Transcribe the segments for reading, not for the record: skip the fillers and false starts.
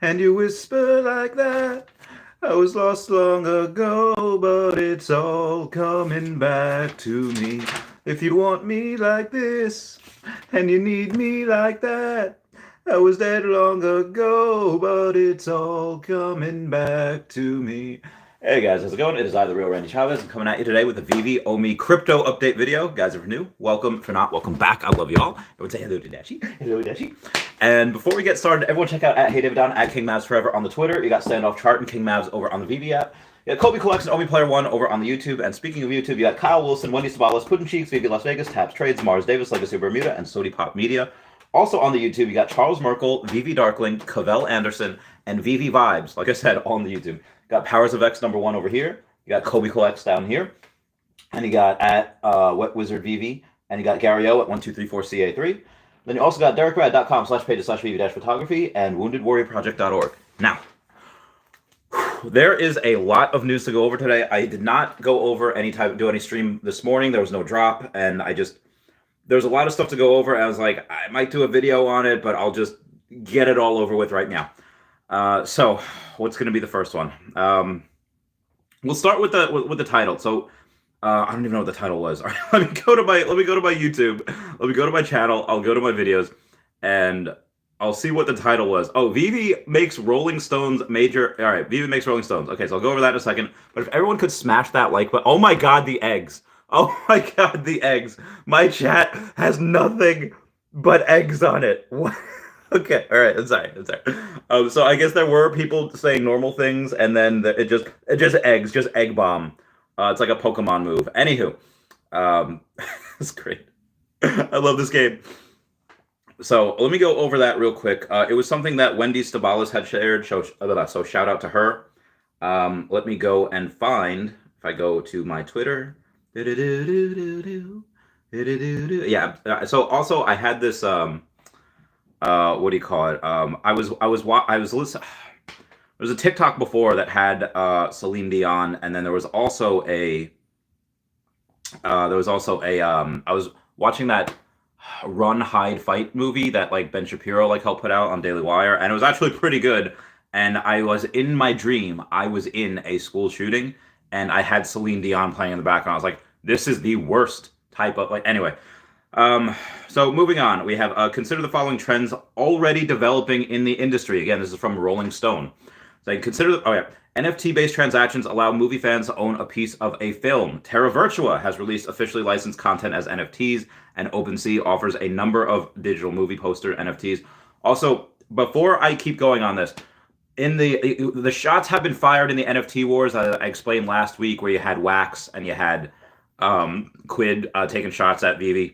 and you whisper like that. I was lost long ago, but it's all coming back to me. If you want me like this, and you need me like that, I was dead long ago, but it's all coming back to me. Hey guys, how's it going? It is I, the real Randy Chavez. I'm coming at you today with a Veve Omi crypto update video. Guys, if you're new, welcome. If you're not, welcome back. I love you all. I would say hello to Dashi. Hello, Dashi. And before we get started, everyone check out at HeyDavidDon, at KingMavsForever on the Twitter. You got Standoff Chart and King Mavs over on the Veve app. You got Kobe Collection, Omi Player 1 over on the YouTube. And speaking of YouTube, you got Kyle Willson, Wendy Stibalis, Puddin' Cheeks, Veve Las Vegas, Taps Trades, Mars Davis, Legacy of Bermuda, and Sody Pop Media. Also on the YouTube, you got Charles Merkel, Veve Darkling, Cavell Anderson, and Veve Vibes. Like I said, on the YouTube. Got Powers of X #1 over here. You got Kobe Collects down here. And you got at Wet Wizard Veve. And you got Gary O at 1234CA3. Then you also got DerekRad.com/pages/Veve-photography and WoundedWarriorProject.org. Now, there is a lot of news to go over today. I did not go over do any stream this morning. There was no drop, and there's a lot of stuff to go over. I was like, I might do a video on it, but I'll just get it all over with right now. So, what's going to be the first one? We'll start with the title. So, I don't even know what the title was. All right, let me go to my YouTube. Let me go to my channel. I'll go to my videos, and I'll see what the title was. Oh, Veve makes Rolling Stones major. All right, Veve makes Rolling Stones. Okay, so I'll go over that in a second. But if everyone could smash that like button. Oh my God, the eggs. Oh my God, the eggs. My chat has nothing but eggs on it. What? Okay, all right, I'm sorry. So I guess there were people saying normal things, and then it just eggs, just egg bomb. It's like a Pokemon move. Anywho, it's great. I love this game. So let me go over that real quick. It was something that Wendy Stibalis had shared, so shout out to her. Let me go and find, if I go to my Twitter. Yeah, so also I had this, what do you call it? I was listening. There was a TikTok before that had Celine Dion, and then there was also I was watching that Run, Hide, Fight movie that like Ben Shapiro helped put out on Daily Wire, and it was actually pretty good. And I was in my dream, I was in a school shooting, and I had Celine Dion playing in the background. I was like, this is the worst type of anyway. So moving on, we have consider the following trends already developing in the industry. Again, this is from Rolling Stone. So NFT-based transactions allow movie fans to own a piece of a film. Terra Virtua has released officially licensed content as NFTs, and OpenSea offers a number of digital movie poster NFTs. Also, before I keep going on this, the shots have been fired in the NFT wars. I explained last week where you had Wax and you had Quid taking shots at Veve.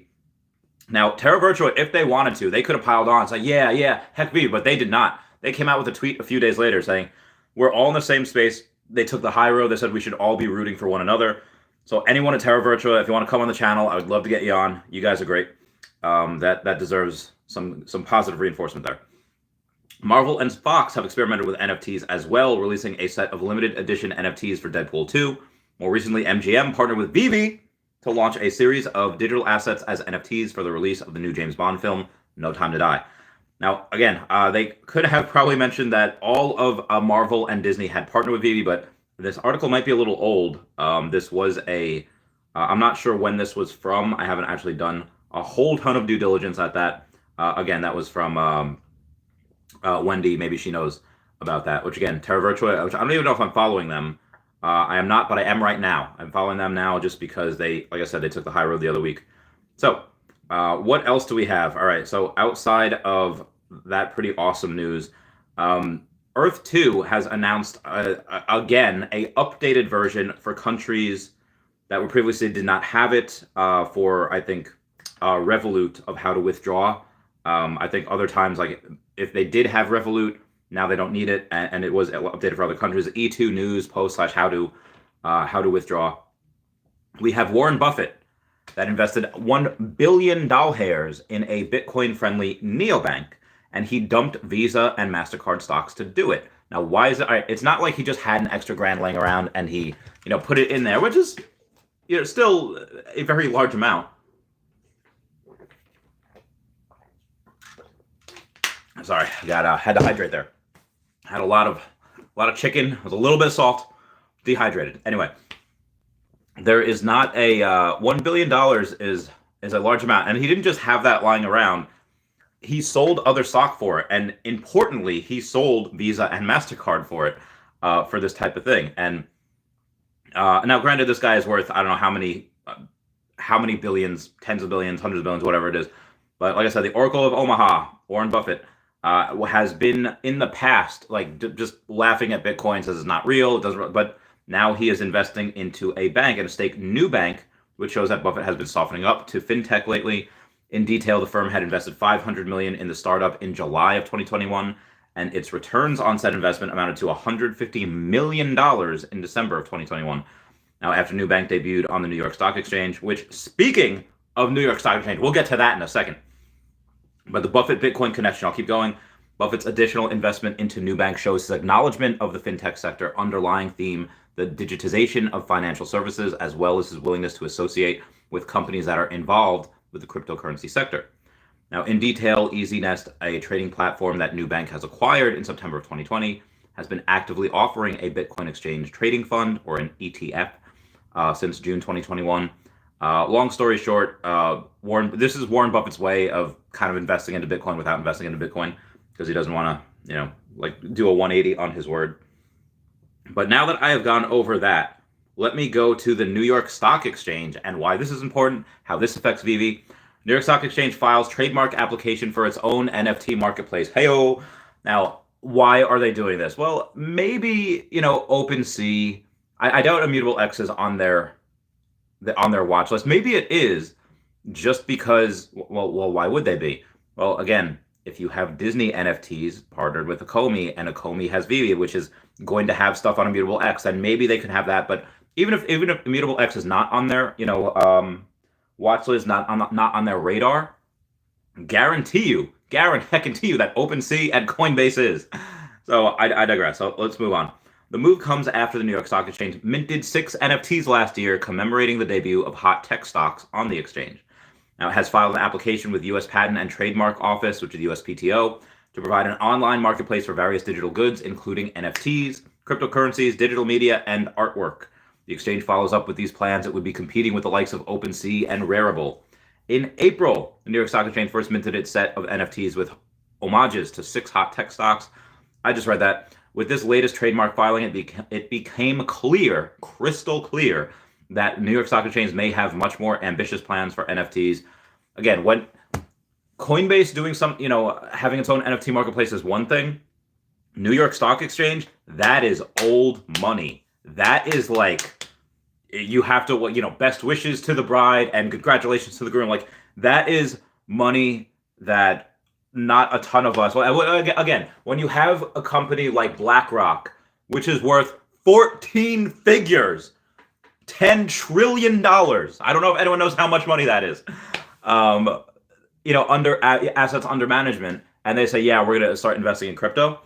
Now, Terra Virtua, if they wanted to, they could have piled on. It's like, yeah, heck Veve, but they did not. They came out with a tweet a few days later saying, we're all in the same space. They took the high road. They said we should all be rooting for one another. So anyone at Terra Virtua, if you want to come on the channel, I would love to get you on. You guys are great. That deserves some positive reinforcement there. Marvel and Fox have experimented with NFTs as well, releasing a set of limited edition NFTs for Deadpool 2. More recently, MGM partnered with Veve to launch a series of digital assets as NFTs for the release of the new James Bond film, No Time to Die. Now, again, they could have probably mentioned that all of Marvel and Disney had partnered with Veve, but this article might be a little old. This was I'm not sure when this was from. I haven't actually done a whole ton of due diligence at that. Again, that was from Wendy. Maybe she knows about that, which again, Terra Virtua, which I don't even know if I'm following them. I am not, but I am right now. I'm following them now just because like I said, they took the high road the other week. So, what else do we have? All right, so outside of that pretty awesome news, Earth 2 has announced, again, a updated version for countries that were previously did not have it for, I think, Revolut of how to withdraw. I think other times, like if they did have Revolut, now they don't need it, and it was updated for other countries. E2 News post / how to withdraw. We have Warren Buffett that invested $1 billion in a Bitcoin-friendly neobank, and he dumped Visa and MasterCard stocks to do it. Now, why is it? It's not like he just had an extra grand laying around and he, put it in there, which is, still a very large amount. Sorry, had to hydrate there. Had a lot of chicken with a little bit of salt, dehydrated. Anyway, there is not a $1 billion is a large amount, and he didn't just have that lying around. He sold other stock for it, and importantly, he sold Visa and Mastercard for it, for this type of thing. And now, granted, this guy is worth, I don't know how many billions, tens of billions, hundreds of billions, whatever it is. But like I said, the Oracle of Omaha, Warren Buffett, has been in the past like just laughing at Bitcoin, says it's not real, it doesn't. But now he is investing into a bank and a stake new bank, which shows that Buffett has been softening up to fintech lately. In detail, the firm had invested $500 million in the startup in July of 2021, and its returns on said investment amounted to $150 million in December of 2021. Now, after New Bank debuted on the New York Stock Exchange, which, speaking of New York Stock Exchange, we'll get to that in a second. But the Buffett Bitcoin connection, I'll keep going. Buffett's additional investment into New Bank shows his acknowledgement of the fintech sector underlying theme, the digitization of financial services, as well as his willingness to associate with companies that are involved with the cryptocurrency sector. Now, in detail, EasyNest, a trading platform that New Bank has acquired in September of 2020, has been actively offering a Bitcoin exchange trading fund, or an ETF, since June 2021. Long story short, this is Warren Buffett's way of kind of investing into Bitcoin without investing into Bitcoin, because he doesn't want to, do a 180 on his word. But now that I have gone over that, let me go to the New York Stock Exchange and why this is important, how this affects Veve. New York Stock Exchange files trademark application for its own NFT marketplace. Heyo. Now, why are they doing this? Well, maybe, OpenSea. I doubt Immutable X is on their watch list. Maybe it is, just because. Well, why would they be? Well, again, if you have Disney NFTs partnered with Akomi, and Akomi has Veve, which is going to have stuff on Immutable X, then maybe they could have that. But even if Immutable X is not on their watch list, not on their radar, guarantee you that OpenSea and Coinbase is. So I digress. So let's move on. The move comes after the New York Stock Exchange minted 6 NFTs last year, commemorating the debut of hot tech stocks on the exchange. Now, it has filed an application with U.S. Patent and Trademark Office, which is USPTO, to provide an online marketplace for various digital goods, including NFTs, cryptocurrencies, digital media, and artwork. The exchange follows up with these plans. It would be competing with the likes of OpenSea and Rarible. In April, the New York Stock Exchange first minted its set of NFTs with homages to 6 hot tech stocks. I just read that. With this latest trademark filing, it became clear, crystal clear, that New York Stock Exchange may have much more ambitious plans for NFTs. Again, when Coinbase doing having its own NFT marketplace is one thing. New York Stock Exchange, that is old money. That is like, you have to, best wishes to the bride and congratulations to the groom. Like, that is money that not a ton of us. Again, when you have a company like BlackRock, which is worth 14 figures, $10 trillion. I don't know if anyone knows how much money that is. Under assets under management, and they say, yeah, we're going to start investing in crypto.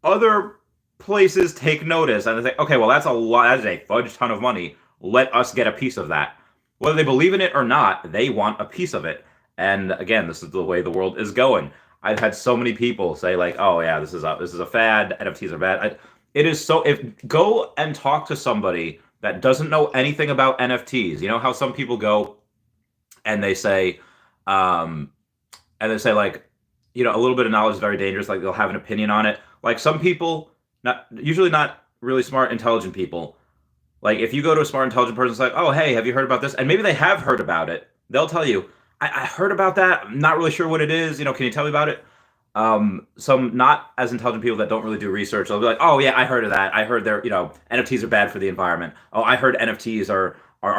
Other places take notice and they say, okay, well, that's a lot. That is a fudge ton of money. Let us get a piece of that. Whether they believe in it or not, they want a piece of it. And again, this is the way the world is going. I've had so many people say like, oh yeah, this is a fad. NFTs are bad. It is so. Go and talk to somebody that doesn't know anything about NFTs. You know how some people go and they say, like, a little bit of knowledge is very dangerous. Like, they'll have an opinion on it. Like, some people, usually not really smart, intelligent people. Like, if you go to a smart, intelligent person, it's like, oh, hey, have you heard about this? And maybe they have heard about it. They'll tell you, I heard about that. I'm not really sure what it is. Can you tell me about it? Some not as intelligent people that don't really do research, they'll be like, oh yeah, I heard of that. I heard NFTs are bad for the environment. Oh, I heard NFTs are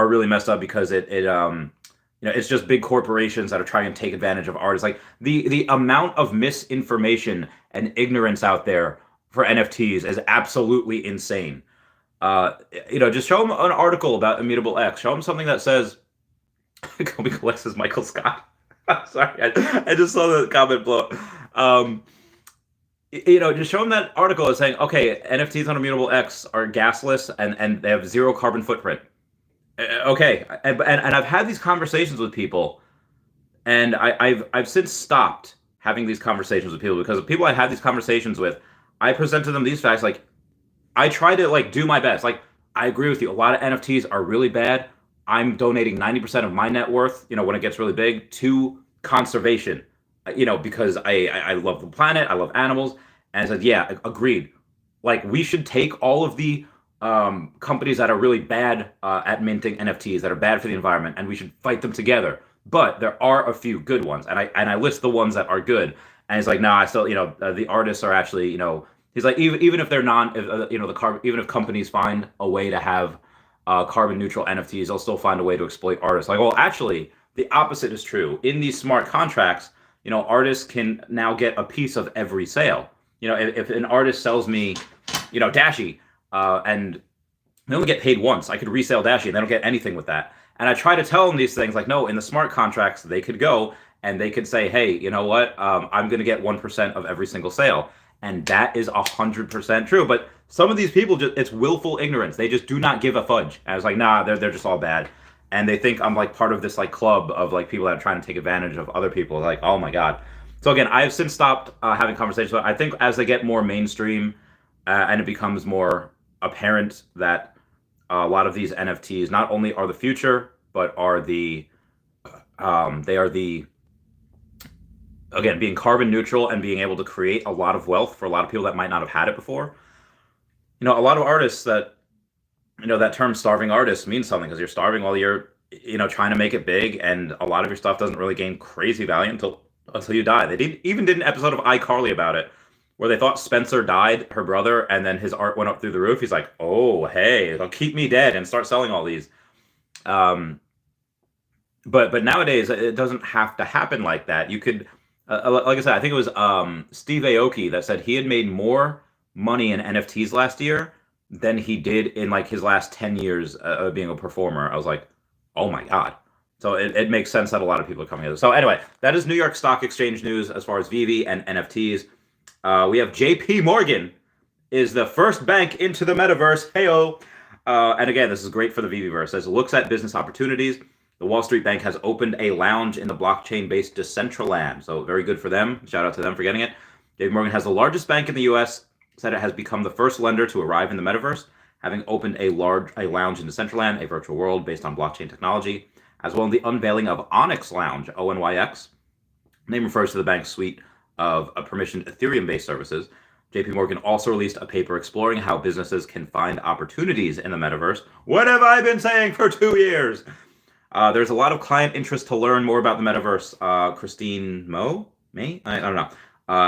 really messed up because it's just big corporations that are trying to take advantage of artists. Like, the amount of misinformation and ignorance out there for NFTs is absolutely insane. Just show them an article about Immutable X. Show them something that says, Kobe collects as Michael Scott. Sorry, I just saw the comment blow. Just show them that article is saying, okay, NFTs on Immutable X are gasless and they have 0 carbon footprint. Okay, and I've had these conversations with people, and I've since stopped having these conversations with people, because the people I had these conversations with, I presented them these facts. Like, I try to like do my best. Like, I agree with you. A lot of NFTs are really bad. I'm donating 90% of my net worth, when it gets really big, to conservation. Because I love the planet, I love animals, and I said, yeah, agreed. Like, we should take all of the companies that are really bad at minting NFTs, that are bad for the environment, and we should fight them together. But there are a few good ones, and I list the ones that are good. And he's like, no, I still, the artists are actually, he's like, even if they're non, if, the carbon, even if companies find a way to have carbon neutral NFTs, they'll still find a way to exploit artists. Like, well, actually, the opposite is true. In these smart contracts, artists can now get a piece of every sale. If an artist sells me, Dashi, and they only get paid once, I could resell Dashi, and they don't get anything with that. And I try to tell them these things, like, no, in the smart contracts, they could go and they could say, hey, you know what? I'm going to get 1% of every single sale. And that is 100% true. But some of these people, it's willful ignorance. They just do not give a fudge. And I was like, nah, they're just all bad. And they think I'm like part of this like club of like people that are trying to take advantage of other people. Like, oh my God. So again, I have since stopped having conversations. But I think as they get more mainstream and it becomes more apparent that a lot of these NFTs not only are the future, but are they are the, again, being carbon neutral and being able to create a lot of wealth for a lot of people that might not have had it before. A lot of artists that, that term starving artist means something, because you're starving while you're, trying to make it big, and a lot of your stuff doesn't really gain crazy value until you die. They even did an episode of iCarly about it, where they thought Spencer died, her brother, and then his art went up through the roof. He's like, oh, hey, they'll keep me dead and start selling all these. But nowadays, it doesn't have to happen like that. You could, like I said, I think it was Steve Aoki that said he had made more money in NFTs last year than he did in like his last 10 years of being a performer. I was like, oh my God. So it makes sense that a lot of people are coming in. So anyway, that is New York Stock Exchange news as far as Veve and NFTs. We have JP Morgan is the first bank into the metaverse. Heyo. And again, this is great for the Veveverse. As it looks at business opportunities, the Wall Street Bank has opened a lounge in the blockchain-based Decentraland. So very good for them. Shout out to them for getting it. JP Morgan has the largest bank in the U.S., said it has become the first lender to arrive in the metaverse, having opened a lounge in Decentraland, a virtual world based on blockchain technology, as well as the unveiling of Onyx Lounge, ONYX. The name refers to the bank's suite of permissioned Ethereum-based services. JP Morgan also released a paper exploring how businesses can find opportunities in the metaverse. What have I been saying for 2 years? There's a lot of client interest to learn more about the metaverse. Christine I don't know,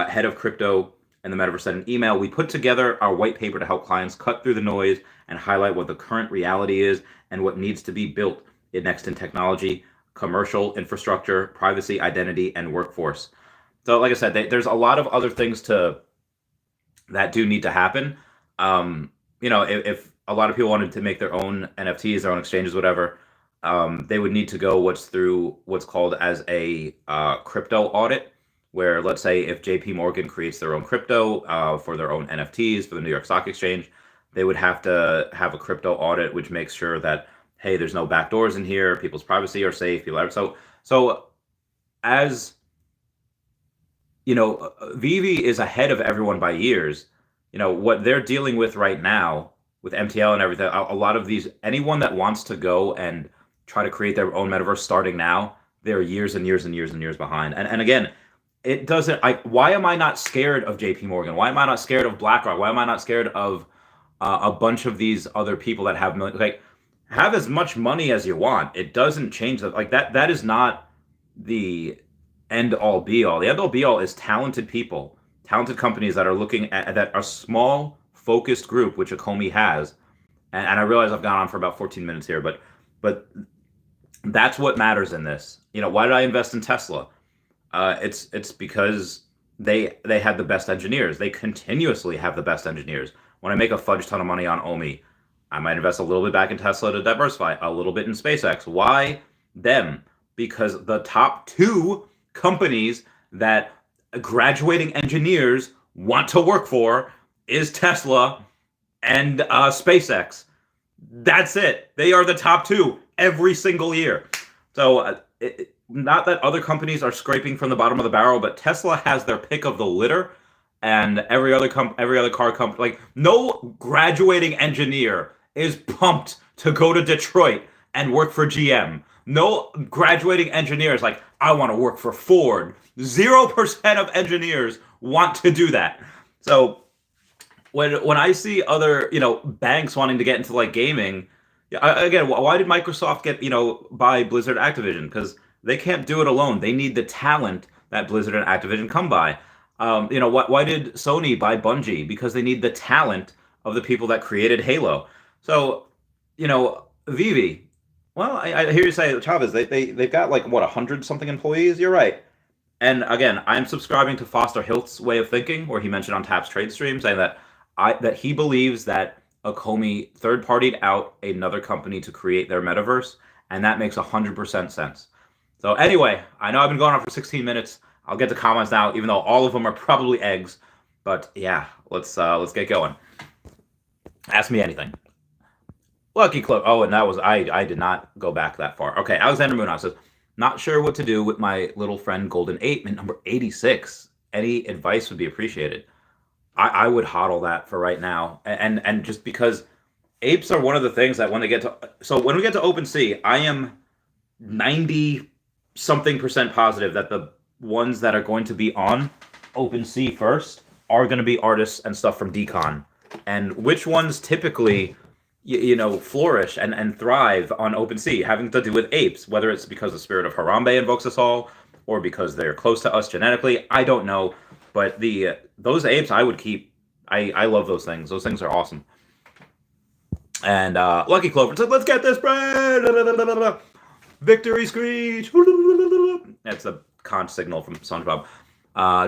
head of crypto and the metaverse, sent an email. We put together our white paper to help clients cut through the noise and highlight what the current reality is and what needs to be built next in technology, commercial infrastructure, privacy, identity, and workforce. So like I said, there's a lot of other things that do need to happen. If a lot of people wanted to make their own NFTs, their own exchanges, whatever, they would need to go what's called as a crypto audit, where let's say if JP Morgan creates their own crypto for their own NFTs for the New York Stock Exchange, they would have to have a crypto audit, which makes sure that, hey, there's no backdoors in here, people's privacy are safe. So as Veve is ahead of everyone by years. What they're dealing with right now with MTL and everything, a lot of anyone that wants to go and try to create their own metaverse starting now, they're years and years and years and years behind. And again, it doesn't, why am I not scared of JP Morgan? Why am I not scared of BlackRock? Why am I not scared of a bunch of these other people that have millions? Have as much money as you want. It doesn't change that. That is not the end all be all. The end all be all is talented people, talented companies that are looking at that, a small focused group, which Akomi has. And I realize I've gone on for about 14 minutes here, but that's what matters in this. Why did I invest in Tesla? It's because they had the best engineers. They continuously have the best engineers. When I make a fudge ton of money on Omi, I might invest a little bit back in Tesla to diversify, a little bit in SpaceX. Why them? Because the top two companies that graduating engineers want to work for is Tesla and SpaceX. That's it. They are the top two every single year. So not that other companies are scraping from the bottom of the barrel, but Tesla has their pick of the litter. and every other car company, like no graduating engineer is pumped to go to Detroit and work for GM. No graduating engineers like I want to work for Ford. 0% of engineers want to do that. So when I see other banks wanting to get into like gaming, yeah, again, why did Microsoft get buy Blizzard Activision? Because they can't do it alone. They need the talent that Blizzard and Activision come by. Why did Sony buy Bungie? Because they need the talent of the people that created Halo. So, Veve. Well, I hear you say Chavez. They've got like what 100 something employees. You're right. And again, I'm subscribing to Foster Hilt's way of thinking, where he mentioned on Tap's trade stream, saying that he believes that Comey third-partied out another company to create their metaverse, and that makes 100% sense. So anyway, I know I've been going on for 16 minutes. I'll get to comments now, even though all of them are probably eggs. But yeah, let's get going. Ask me anything. Lucky Clip. Oh, and that was I did not go back that far. Okay, Alexander Munoz says, not sure what to do with my little friend Golden 8, mint number 86. Any advice would be appreciated. I would hodl that for right now, and just because apes are one of the things that when we get to OpenSea, I am 90-something% positive that the ones that are going to be on OpenSea first are going to be artists and stuff from Decon, and which ones typically flourish and thrive on OpenSea, having to do with apes, whether it's because the spirit of Harambe invokes us all or because they're close to us genetically. I don't know. But those apes I would keep. I love those things. Those things are awesome. And Lucky Clover said, "Let's get this bread." Victory screech. That's the conch signal from SpongeBob.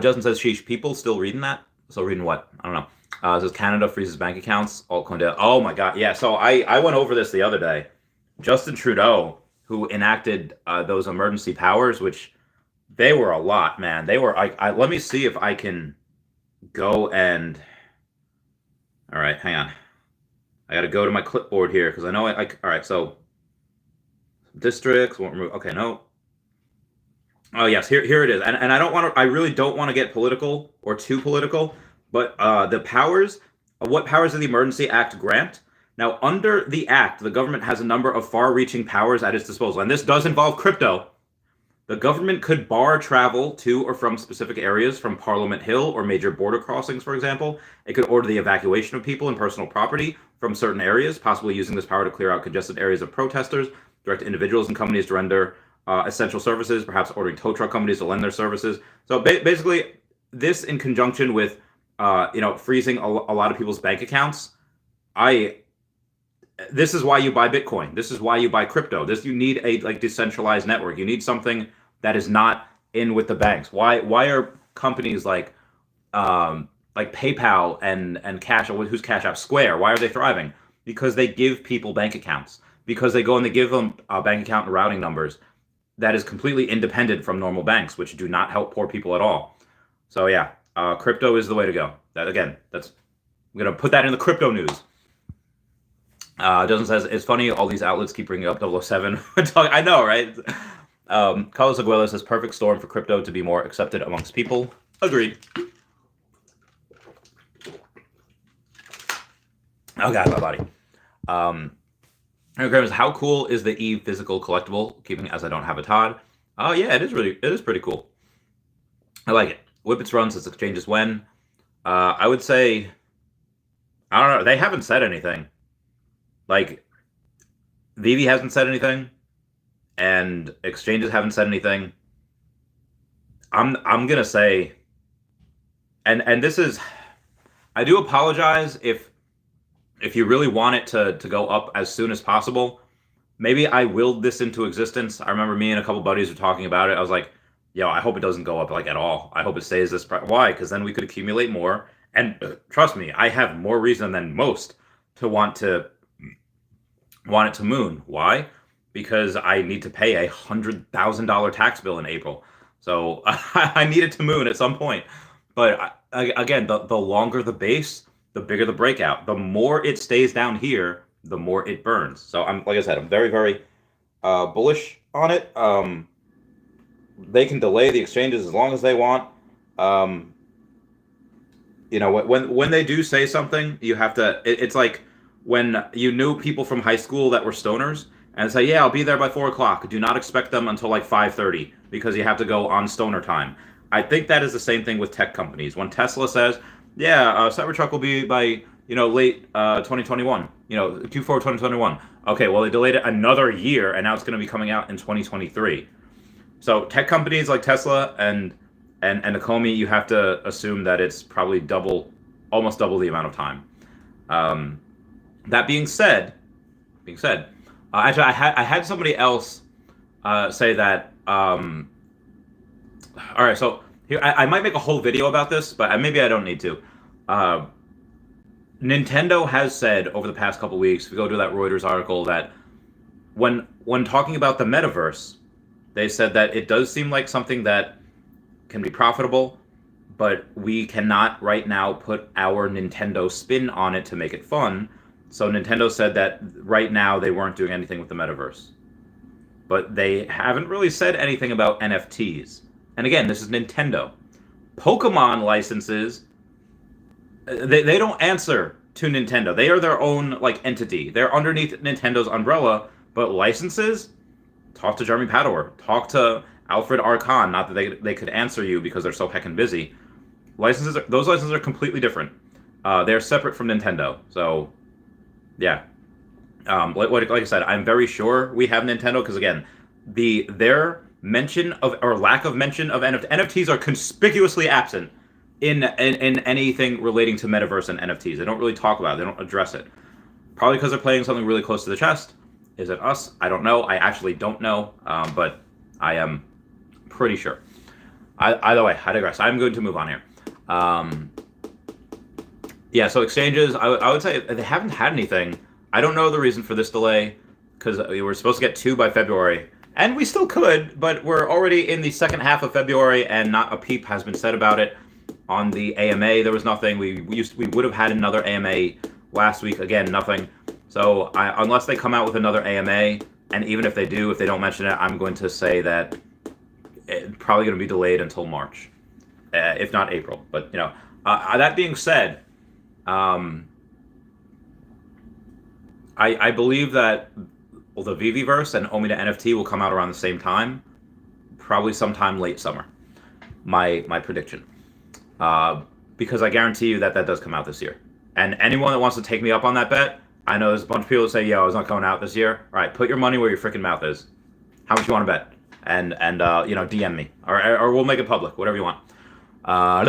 Justin says, "Sheesh, people still reading that? So reading what? I don't know." It says Canada freezes bank accounts. Altcoin down. Oh my god, yeah. So I went over this the other day. Justin Trudeau, who enacted those emergency powers, which they were a lot, man. They were. Let me see if I can go and. All right, hang on. I got to go to my clipboard here because I know all right, so districts won't remove. Okay, no. Oh yes, here it is. And I don't want to. I really don't want to get political or too political, but the powers. What powers does the Emergency Act grant? Now, under the Act, the government has a number of far-reaching powers at its disposal, and this does involve crypto. The government could bar travel to or from specific areas from Parliament Hill or major border crossings, for example. It could order the evacuation of people and personal property from certain areas, possibly using this power to clear out congested areas of protesters, direct individuals and companies to render essential services, perhaps ordering tow truck companies to lend their services. So basically, this in conjunction with freezing a lot of people's bank accounts, this is why you buy Bitcoin. This is why you buy crypto. You need a decentralized network. You need something that is not in with the banks. Why are companies like PayPal and Cash, who's Cash App, Square? Why are they thriving? Because they give people bank accounts. Because they go and they give them bank account and routing numbers that is completely independent from normal banks, which do not help poor people at all. So yeah, crypto is the way to go. I'm gonna put that in the crypto news. Justin says, it's funny, all these outlets keep bringing up 007. I know, right? Carlos Aguilera says, perfect storm for crypto to be more accepted amongst people. Agreed. Oh, God, my body. How cool is the Eve physical collectible? Keeping as I don't have a Todd. Oh, yeah, it is pretty cool. I like it. Whippets run says exchanges when. I would say, I don't know. They haven't said anything. Like, Veve hasn't said anything, and exchanges haven't said anything. I'm gonna say, and this is, I do apologize if you really want it to go up as soon as possible. Maybe I willed this into existence. I remember me and a couple buddies were talking about it. I was like, yo, I hope it doesn't go up like at all. I hope it stays this price. Why? Because then we could accumulate more. And trust me, I have more reason than most to want it to moon. Why? Because I need to pay $100,000 tax bill in April. So I need it to moon at some point. But again, the longer the base, the bigger the breakout. The more it stays down here, the more it burns. So like I said, I'm very, very bullish on it. They can delay the exchanges as long as they want. You know, when they do say something, you have to. It's like when you knew people from high school that were stoners and say, "Yeah, I'll be there by 4 o'clock." Do not expect them until like 5:30 because you have to go on stoner time. I think that is the same thing with tech companies. When Tesla says, "Yeah, Cybertruck will be by late 2021, Q4 2021." Okay, well they delayed it another year, and now it's going to be coming out in 2023. So tech companies like Tesla and Nakomi, you have to assume that it's probably almost double the amount of time. Um, that being said, actually, I had somebody else say that. All right, so here I might make a whole video about this, but maybe I don't need to. Uh, Nintendo has said over the past couple weeks, if we go to that Reuters article, that when talking about the metaverse, they said that it does seem like something that can be profitable, but we cannot right now put our Nintendo spin on it to make it fun. So Nintendo said that right now they weren't doing anything with the metaverse. But they haven't really said anything about NFTs. And again, this is Nintendo. Pokemon licenses, they don't answer to Nintendo. They are their own like entity. They're underneath Nintendo's umbrella, but licenses, talk to Jeremy Padower, talk to Alfred R. Khan. Not that they could answer you because they're so heckin' busy. Those licenses are completely different. They're separate from Nintendo. So, yeah. Like I said, I'm very sure we have Nintendo because again, their mention of or lack of mention of NFTs are conspicuously absent in anything relating to metaverse and NFTs. They don't really talk about it. They don't address it. Probably because they're playing something really close to the chest. Is it us? I don't know. I actually don't know, but I am pretty sure. Either way, I digress. I'm going to move on here. Yeah, so exchanges, I would say they haven't had anything. I don't know the reason for this delay because we were supposed to get 2 by February, and we still could, but we're already in the second half of February, and not a peep has been said about it. On the AMA, there was nothing. We would have had another AMA last week. Again, nothing. So unless they come out with another AMA, and even if they do, if they don't mention it, I'm going to say that it's probably going to be delayed until March, if not April. But that being said, I believe that the Veveverse and Omi to NFT will come out around the same time, probably sometime late summer. My prediction, because I guarantee you that does come out this year. And anyone that wants to take me up on that bet, I know there's a bunch of people that say, "Yo, it's not coming out this year." All right, put your money where your freaking mouth is. How much you want to bet? And DM me, or we'll make it public, whatever you want. Ryan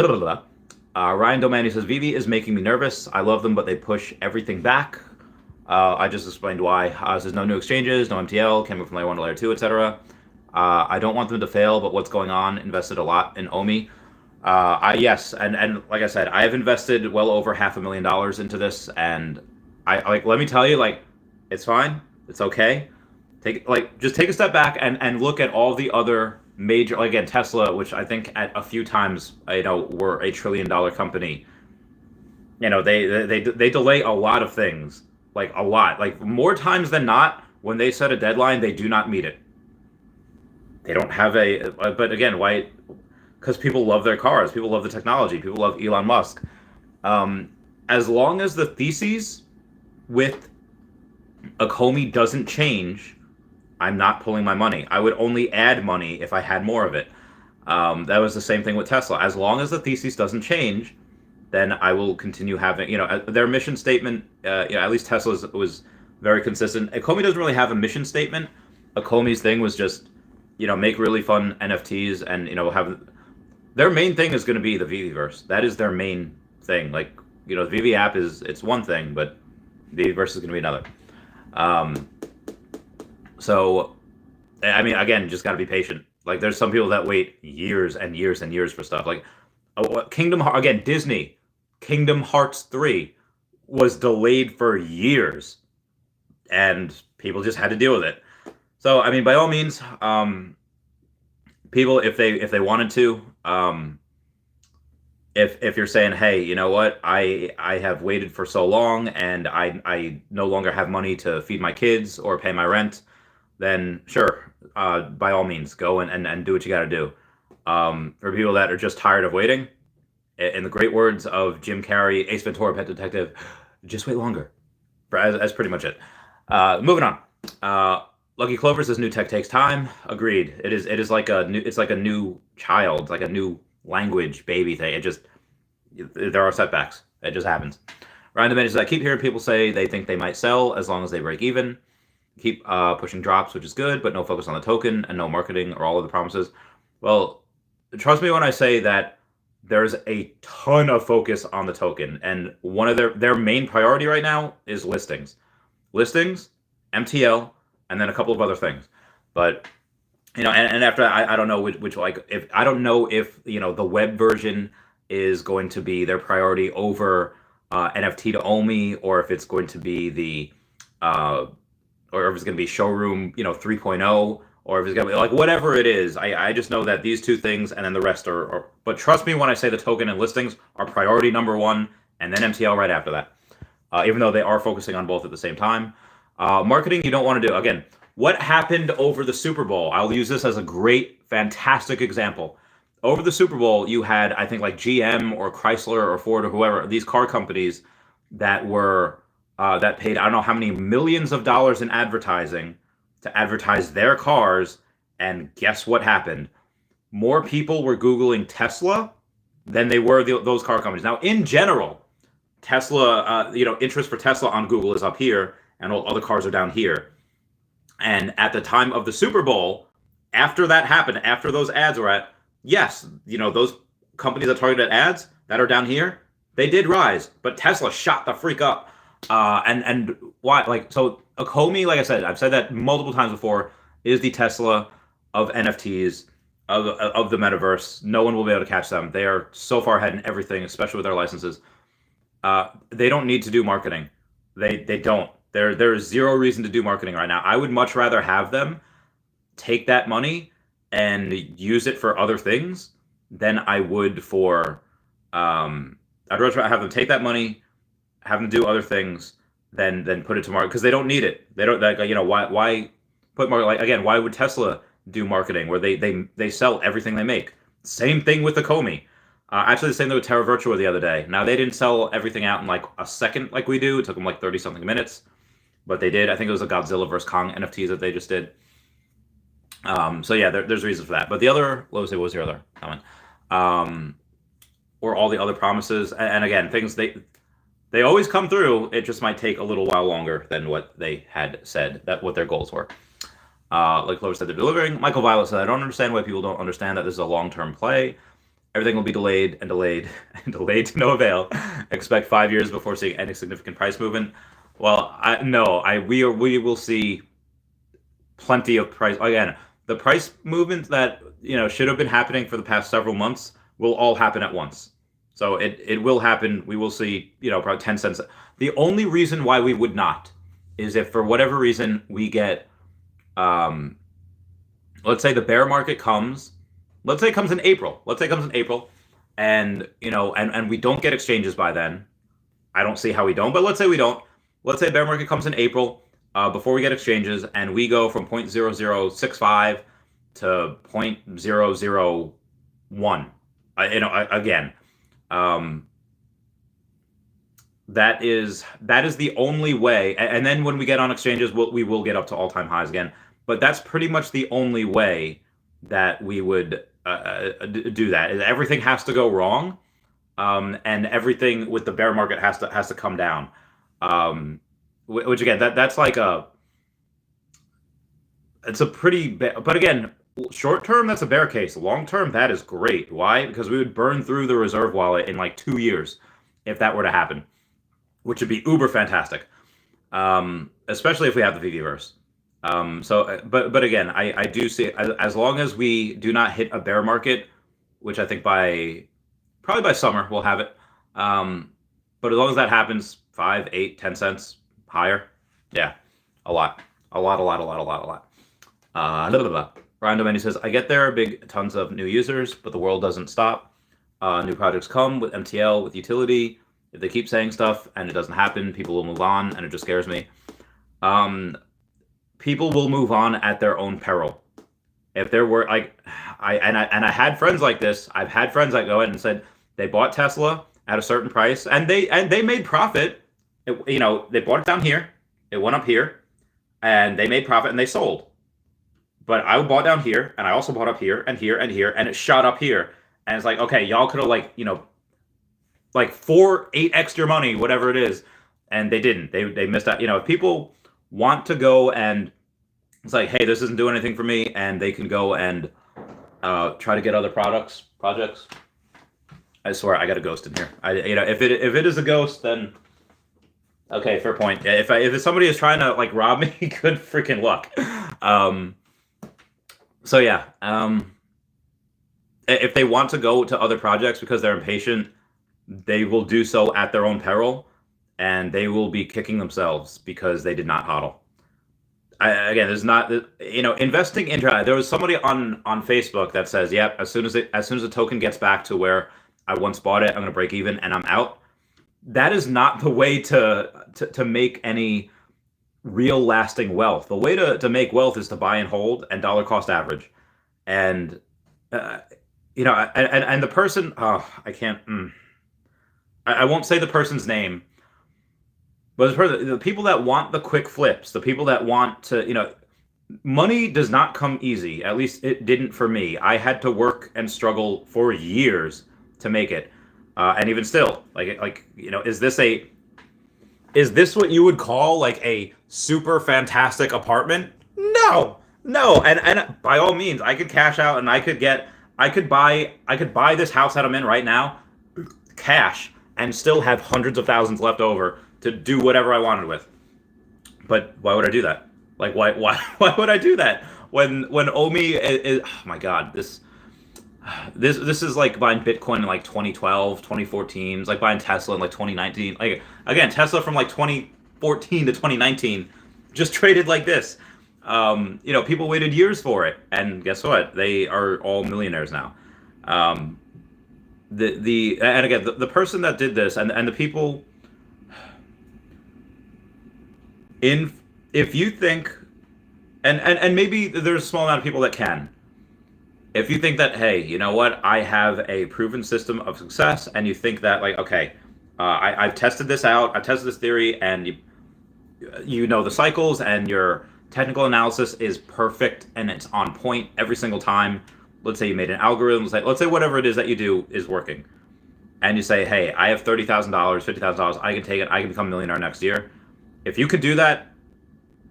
Domani says, "Veve is making me nervous. I love them, but they push everything back." I just explained why. Says no new exchanges, no MTL, can't move from layer 1 to layer 2, etc. I don't want them to fail, but what's going on? Invested a lot in Omi. Yes, and like I said, I have invested well over $500,000 into this, and let me tell you, it's fine, it's okay. Just take a step back and look at all the other major, again, Tesla, which I think at a few times, were $1 trillion company. They delay a lot of things, a lot, more times than not. When they set a deadline, they do not meet it. They don't have but again, why? Because people love their cars, people love the technology, people love Elon Musk. As long as the thesis with Akomi doesn't change, I'm not pulling my money. I would only add money if I had more of it. That was the same thing with Tesla. As long as the thesis doesn't change, then I will continue having, their mission statement, at least Tesla's was very consistent. Akomi doesn't really have a mission statement. Akomi's thing was just, make really fun NFTs and, have, their main thing is going to be the Veveverse. That is their main thing. The Veve app it's one thing, but Veveverse is going to be another. So, I mean, again, just got to be patient. There's some people that wait years and years and years for stuff. Again, Disney, Kingdom Hearts 3 was delayed for years, and people just had to deal with it. So, I mean, by all means, people, if they wanted to, if you're saying, hey, you know what, I have waited for so long, and I no longer have money to feed my kids or pay my rent, then sure, by all means, go and do what you got to do. For people that are just tired of waiting, In the great words of Jim Carrey, Ace Ventura, Pet Detective, just wait longer. That's pretty much it. Moving on. Lucky Clover says new tech takes time. Agreed. It is like a new. It's like a new child, like a new language baby thing. There are setbacks. It just happens. Ryan Domenic says I keep hearing people say they think they might sell as long as they break even. Keep pushing drops, which is good, but no focus on the token and no marketing or all of the promises. Well, trust me when I say that there's a ton of focus on the token, and one of their main priority right now is listings, MTL, and then a couple of other things. But and after that, I don't know which like if I don't know if the web version is going to be their priority over NFT to Omi, or if it's going to be the or if it's going to be showroom 3.0, or if it's going to be like whatever it is. I just know that these two things and then the rest are but trust me when I say the token and listings are priority number one, and then MTL right after that, even though they are focusing on both at the same time. Marketing you don't want to do. Again, what happened over the Super Bowl? I'll use this as a great, fantastic example. Over the Super Bowl, you had, I think, like GM or Chrysler or Ford or whoever, these car companies that were that paid I don't know how many millions of dollars in advertising to advertise their cars, and guess what happened? More people were Googling Tesla than they were those car companies. Now, in general, Tesla, interest for Tesla on Google is up here, and all other cars are down here. And at the time of the Super Bowl, after that happened, after those ads were at, yes, those companies that targeted ads that are down here, they did rise, but Tesla shot the freak up. And why? Like, so Akomi, like I said, I've said that multiple times before, is the Tesla of NFTs, of the metaverse. No one will be able to catch them. They are so far ahead in everything, especially with their licenses. They don't need to do marketing. They don't. There is zero reason to do marketing right now. I would much rather have them take that money and use it for other things than I would for. I'd rather have them take that money, have them do other things than put it to market, because they don't need it. They don't like why put market, like, again, why would Tesla do marketing where they sell everything they make? Same thing with the Comey. Actually, the same thing with Terra Virtua the other day. Now, they didn't sell everything out in like a second like we do. It took them like 30 something minutes, but they did. I think it was a Godzilla vs Kong NFTs that they just did. So yeah, there's reasons for that. But the other, what was your other comment? Or all the other promises, and again, things they always come through. It just might take a little while longer than what they had said, that what their goals were. Like Clover said, they're delivering. Michael Violet said, I don't understand why people don't understand that this is a long-term play. Everything will be delayed and delayed and delayed to no avail. Expect 5 years before seeing any significant price movement. Well, we will see plenty of price. Again, the price movement that should have been happening for the past several months will all happen at once. So it will happen. We will see, probably 10 cents. The only reason why we would not is if for whatever reason we get, let's say the bear market comes. Let's say it comes in April. And and we don't get exchanges by then. I don't see how we don't, but let's say we don't. Let's say bear market comes in April before we get exchanges, and we go from 0.0065 to 0.001. Again, that is the only way. And then when we get on exchanges, we will get up to all-time highs again. But that's pretty much the only way that we would do that. Everything has to go wrong, and everything with the bear market has to come down. Which again, that's like it's a pretty but again, short term that's a bear case. Long term that is great. Why? Because we would burn through the reserve wallet in like 2 years if that were to happen, which would be uber fantastic. Especially if we have the Veveverse. But again, I do see, as long as we do not hit a bear market, which I think probably by summer we'll have it. But as long as that happens, 5, 8, 10 cents higher, yeah, a lot. Ryan Domeni says, I get there are tons of new users, but the world doesn't stop. New projects come with MTL, with utility. If they keep saying stuff and it doesn't happen, people will move on, and it just scares me. People will move on at their own peril. If there were I had friends like this. I've had friends that go in and said, They bought Tesla at a certain price, and they made profit. They bought it down here, it went up here, and they made profit and they sold. But I bought down here, and I also bought up here and here and here, and it shot up here. And it's like, okay, y'all could have like 8x your money, whatever it is, and they didn't. They missed out. If people want to go and it's like, hey, this isn't doing anything for me, and they can go and try to get other projects. I swear, I got a ghost in here. If it is a ghost, then okay, fair point. If somebody is trying to like rob me, good freaking luck. So yeah, if they want to go to other projects because they're impatient, they will do so at their own peril, and they will be kicking themselves because they did not hodl. Again, there's not, investing in. There was somebody on Facebook that says, "Yep, as soon as the token gets back to where I once bought it, I'm going to break even and I'm out." That is not the way to make any real lasting wealth. The way to make wealth is to buy and hold and dollar cost average. And and the person, I can't. I won't say the person's name, but the people that want the quick flips, the people that want to, money does not come easy. At least it didn't for me. I had to work and struggle for years to make it. And even still, is this what you would call like a super fantastic apartment? No. And by all means, I could cash out and I could buy this house that I'm in right now, cash, and still have hundreds of thousands left over to do whatever I wanted with. But why would I do that? Like, why would I do that when Omi is, oh my God, this is like buying Bitcoin in like 2012, 2014. It's like buying Tesla in like 2019. Like, again, Tesla from like 2014 to 2019 just traded like this. People waited years for it, and guess what? They are all millionaires now. And again, the person that did this and the people if you think, and maybe there's a small amount of people that can. If you think that, hey, you know what, I have a proven system of success, and you think that, like, okay, I've tested this out, I've tested this theory, and you know the cycles, and your technical analysis is perfect, and it's on point every single time. Let's say you made an algorithm, let's say whatever it is that you do is working, and you say, hey, I have $30,000, $50,000, I can take it, I can become a millionaire next year. If you could do that,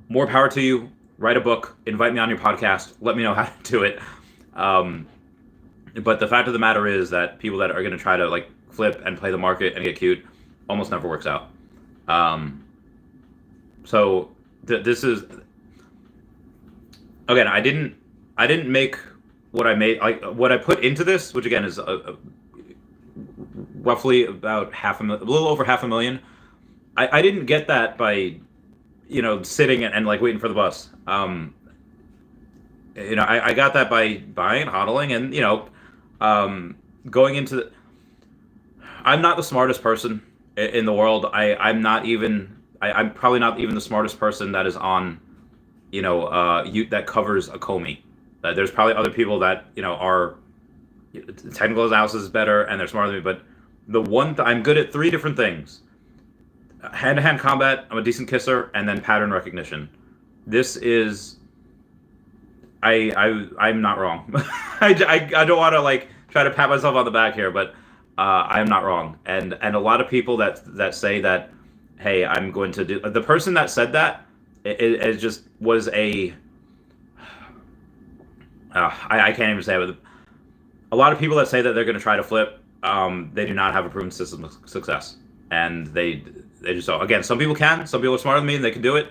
more power to you. Write a book, invite me on your podcast, let me know how to do it. But the fact of the matter is that people that are going to try to like flip and play the market and get cute almost never works out. So this is, again, I didn't make what I made, like what I put into this, which again is roughly about a little over $500,000. I didn't get that by, sitting and like waiting for the bus. I got that by buying, hodling, and going into. I'm not the smartest person in the world. I'm probably not even the smartest person that is on, that covers a Comey. There's probably other people that are technical analysis is better and they're smarter than me. But I'm good at 3 different things: hand-to-hand combat, I'm a decent kisser, and then pattern recognition. This is. I'm not wrong. I don't want to like try to pat myself on the back here, but I am not wrong. And a lot of people that say that, hey, I'm going to do. The person that said that it just was a. I can't even say it. But a lot of people that say that they're going to try to flip, they do not have a proven system of success, and they just don't. Again, some people can. Some people are smarter than me and they can do it.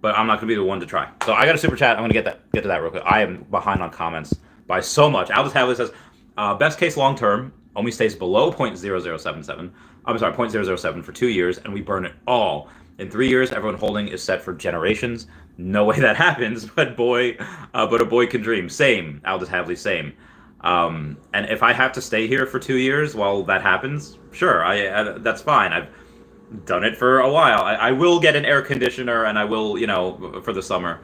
But I'm not going to be the one to try. So I got a super chat. I'm going to get to that real quick. I am behind on comments by so much. Aldous Havley says, best case long term, Omi stays below 0.0077. I'm sorry, 0.007 for 2 years, and we burn it all. In 3 years, everyone holding is set for generations. No way that happens, but a boy can dream. Same, Aldous Havley, same. And if I have to stay here for 2 years while that happens, sure, that's fine. I've done it for a while. I will get an air conditioner, and I will, for the summer.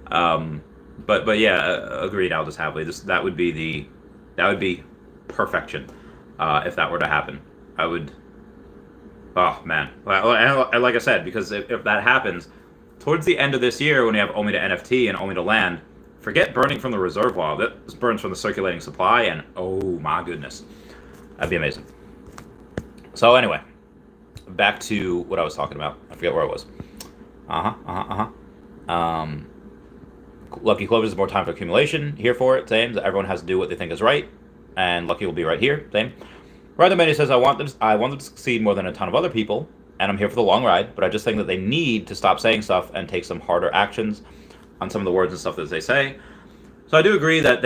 But yeah, agreed, Aldous Havley. That would be perfection. if that were to happen. I would. Oh man, like I said, because if that happens, towards the end of this year, when you have Omi to NFT and Omi to land, forget burning from the reservoir. This burns from the circulating supply, and oh my goodness, that'd be amazing. So anyway, back to what I was talking about. I forget where I was. Lucky Clovers is more time for accumulation. Here for it. Same. Everyone has to do what they think is right, and Lucky will be right here. Same. Random Many says, I want them to succeed more than a ton of other people, and I'm here for the long ride, but I just think that they need to stop saying stuff and take some harder actions on some of the words and stuff that they say. So I do agree that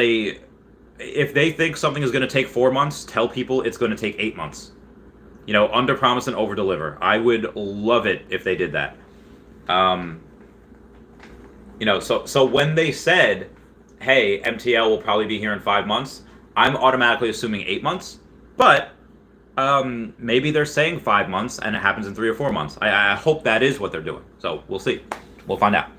if they think something is going to take 4 months, tell people it's going to take 8 months. You know, under promise and over deliver. I would love it if they did that. You know, so when they said, hey, MTL will probably be here in 5 months, I'm automatically assuming 8 months, but maybe they're saying 5 months and it happens in 3 or 4 months. I hope that is what they're doing. So we'll see. We'll find out.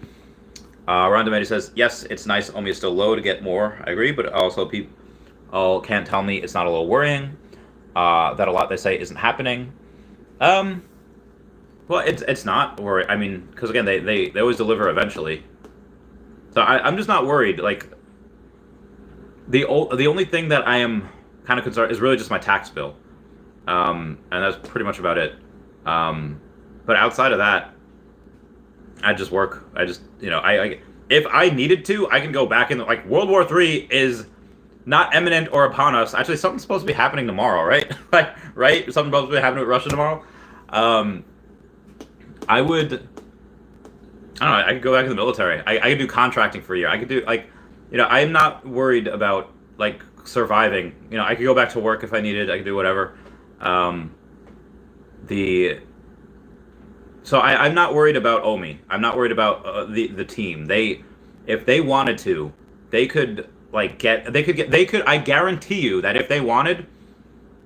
Ron Dometi says, yes, it's nice Omi is still low to get more. I agree, but also people can't tell me it's not a little worrying that a lot they say isn't happening. Well, it's not worry. I mean, because again, they always deliver eventually. So I'm just not worried. Like the only thing that I am kind of concerned is really just my tax bill. And that's pretty much about it. But outside of that, I just work. I just, you know, I if I needed to, I can go back in. Like World War III is not imminent or upon us. Actually, something's supposed to be happening tomorrow, right? Like, right? Something's supposed to be happening with Russia tomorrow. I would. I don't know. I could go back in the military. I could do contracting for a year. I could do like, you know, I'm not worried about like surviving. You know, I could go back to work if I needed. I could do whatever. So I'm not worried about Omi. I'm not worried about the team. If they wanted to, they could I guarantee you that if they wanted,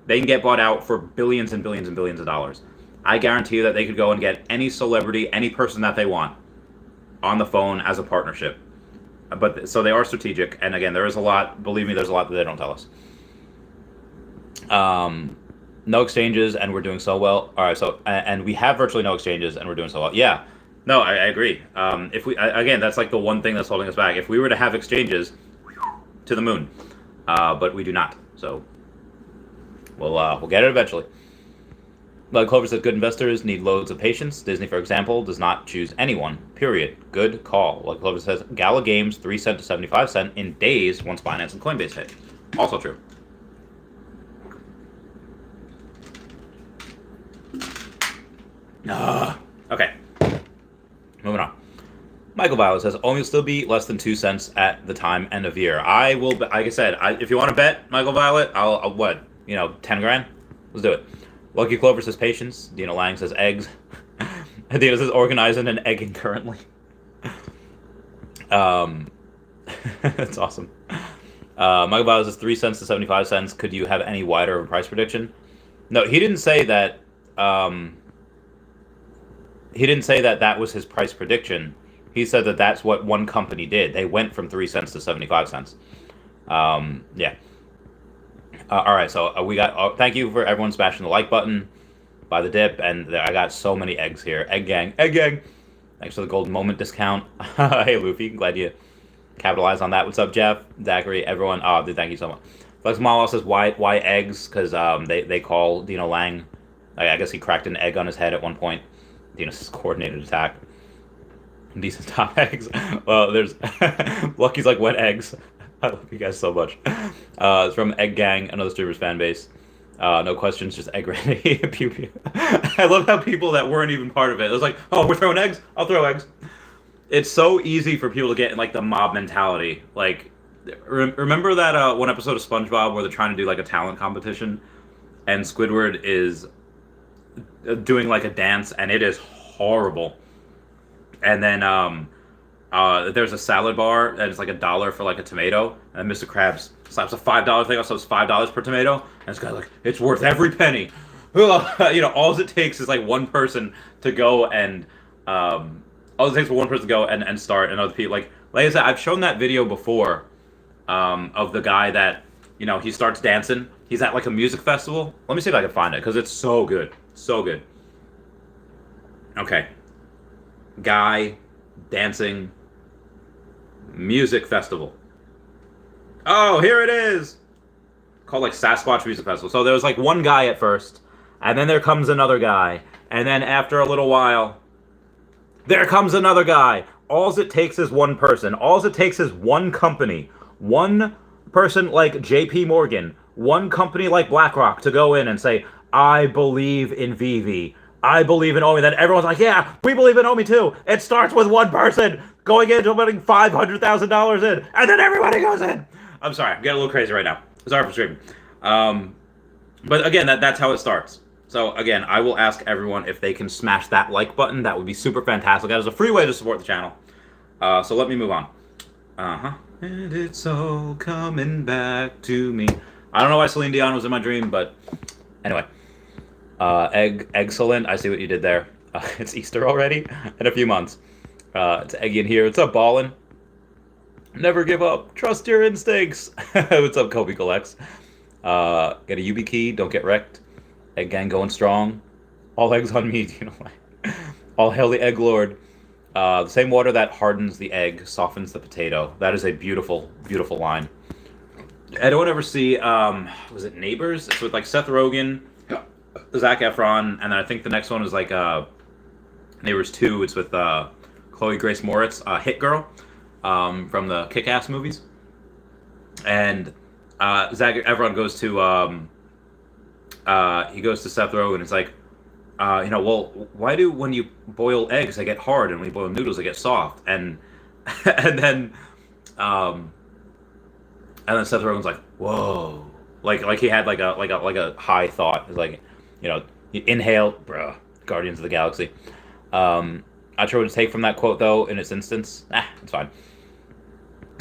they can get bought out for billions and billions and billions of dollars. I guarantee you that they could go and get any celebrity, any person that they want on the phone as a partnership. But so they are strategic, and again, there is a lot. Believe me, there's a lot that they don't tell us. No exchanges, and we're doing so well. All right, so and we have virtually no exchanges, and we're doing so well. Yeah, no, I agree. If we again, that's like the one thing that's holding us back. If we were to have exchanges, to the moon, but we do not. So we'll get it eventually. Like Clover says, good investors need loads of patience. Disney, for example, does not choose anyone. Period. Good call. Like Clover says, Gala Games 3 cent to 75 cent in days once Binance and Coinbase hit. Also true. Okay. Moving on. Michael Violet says, Omi will still be less than 2 cents at the time end of year. I will, like I said, if you want to bet, Michael Violet, I'll what? 10 grand? Let's do it. Lucky Clover says patience. Dina Lang says eggs. Dina says organizing and egging currently. That's awesome. Michael Violet says 3 cents to 75 cents. Could you have any wider of a price prediction? No, he didn't say that. He didn't say that that was his price prediction. He said that that's what one company did. They went from 3 cents to 75 cents. Yeah. All right, so we got. Thank you for everyone smashing the like button, by the dip, and I got so many eggs here. Egg gang, egg gang. Thanks for the golden moment discount. Hey, Luffy, glad you capitalized on that. What's up, Jeff, Zachary, everyone? Oh, dude, thank you so much. Flex Malo says why eggs? Because they call Dino Lang. I guess he cracked an egg on his head at one point. Dino's coordinated attack. Decent top eggs. Well, there's Lucky's like wet eggs. I love you guys so much. It's from Egg Gang, another streamer's fan base. No questions, just egg ready. Pew pew. I love how people that weren't even part of it. It was like, oh, we're throwing eggs? I'll throw eggs. It's so easy for people to get in like the mob mentality. Like, remember that one episode of SpongeBob where they're trying to do like a talent competition, and Squidward is doing like a dance, and it is horrible. And then there's a salad bar and it's like $1 for like a tomato, and Mr. Krabs slaps a $5 thing off, so it's $5 per tomato, and this guy's like, it's worth every penny. All it takes is like one person to go and all it takes for one person to go and start, and other people like I said, I've shown that video before of the guy that he starts dancing. He's at like a music festival. Let me see if I can find it because it's so good. So good. Okay. Guy dancing music festival. Oh, here it is. Called like Sasquatch Music Festival. So there was like one guy at first, and then there comes another guy, and then after a little while, there comes another guy. All it takes is one person. All it takes is one company. One person like JP Morgan, one company like BlackRock to go in and say, I believe in Veve. I believe in Omi. Then everyone's like, yeah, we believe in Omi too. It starts with one person going in, putting $500,000 in, and then everybody goes in. I'm sorry, I'm getting a little crazy right now. Sorry for screaming. But again, that's how it starts. So again, I will ask everyone if they can smash that like button. That would be super fantastic. That is a free way to support the channel. So let me move on. And it's all coming back to me. I don't know why Celine Dion was in my dream, but anyway. Excellent. I see what you did there. It's Easter already in a few months. It's Eggy in here. What's up, Ballin? Never give up. Trust your instincts. What's up, Kobe Collects? Get a UB key. Don't get wrecked. Egg gang going strong. All eggs on me. All hail the egg lord. The same water that hardens the egg softens the potato. That is a beautiful, beautiful line. Anyone ever see, was it Neighbors? It's with like Seth Rogen, Zac Efron, and then I think the next one is like Neighbors 2. It's with Chloe Grace Moritz, Hit Girl, from the Kick-Ass movies. And Zac Efron goes to Seth Rogen. It's like, well, why do when you boil eggs they get hard and when you boil noodles they get soft? And then Seth Rogen's like, whoa, like he had like a high thought. It's like, you inhale, bruh, Guardians of the Galaxy. Not sure what to take from that quote though. In its instance, it's fine.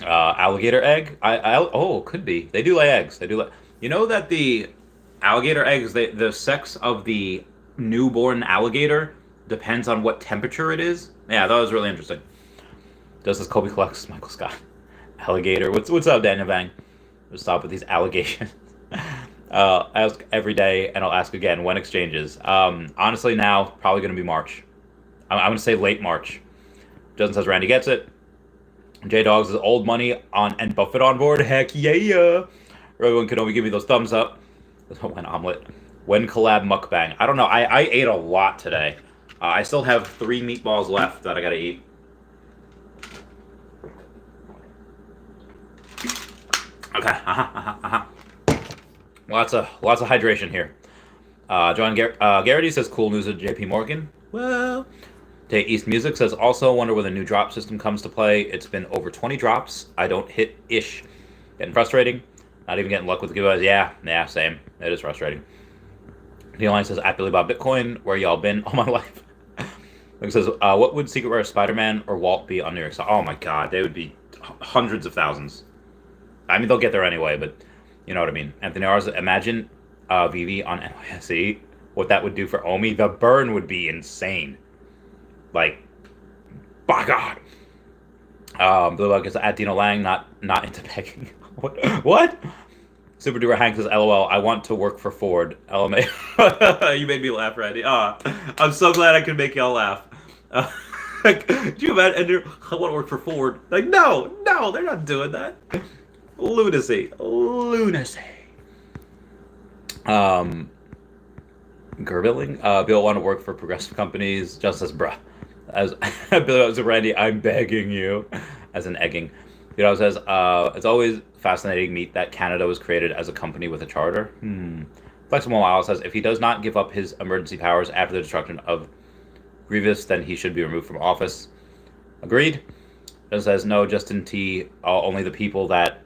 Alligator egg? Could be. They do lay eggs. They do lay. You know that the alligator eggs, the sex of the newborn alligator depends on what temperature it is. Yeah, that was really interesting. Does this Kobe Collects? Michael Scott. Alligator. What's up, Daniel Bang? Let's stop with these allegations. I ask every day, and I'll ask again when exchanges. Honestly, now probably going to be March. I'm going to say late March. Justin says Randy gets it. J Dogs is old money on and Buffett on board. Heck yeah! Everyone can only give me those thumbs up. When omelet. When collab mukbang. I don't know. I ate a lot today. I still have 3 meatballs left that I gotta eat. Okay. Lots of hydration here. John Garrity says cool news at JP Morgan. Well, Day East Music says also wonder when the new drop system comes to play. It's been over 20 drops. I don't hit ish. Getting frustrating. Not even getting luck with the giveaways. Yeah, same. It is frustrating. The line says at Billy Bob Bitcoin, where y'all been all my life. It says, what would Secret Rare Spider-Man or Walt be on New York Side? Oh my god, they would be hundreds of thousands. I mean, they'll get there anyway, but you know what I mean. Anthony Arza, imagine Veve on NYSE. What that would do for Omi. The burn would be insane. Like, by God. Blue Bug is at Dino Lang, not into pegging. What? Super Duper Hank says, LOL, I want to work for Ford. LMA. You made me laugh, Randy. I'm so glad I could make y'all laugh. Like, do you imagine? I want to work for Ford. Like, no, they're not doing that. Lunacy. Gerbilling. Bill want to work for progressive companies. Just as bruh. As Billy says, Randy, I'm begging you. As an egging. Says, it's always fascinating to meet that Canada was created as a company with a charter. Flexible Mile says, if he does not give up his emergency powers after the destruction of Grievous, then he should be removed from office. Agreed. It says, no, Justin T, only the people that...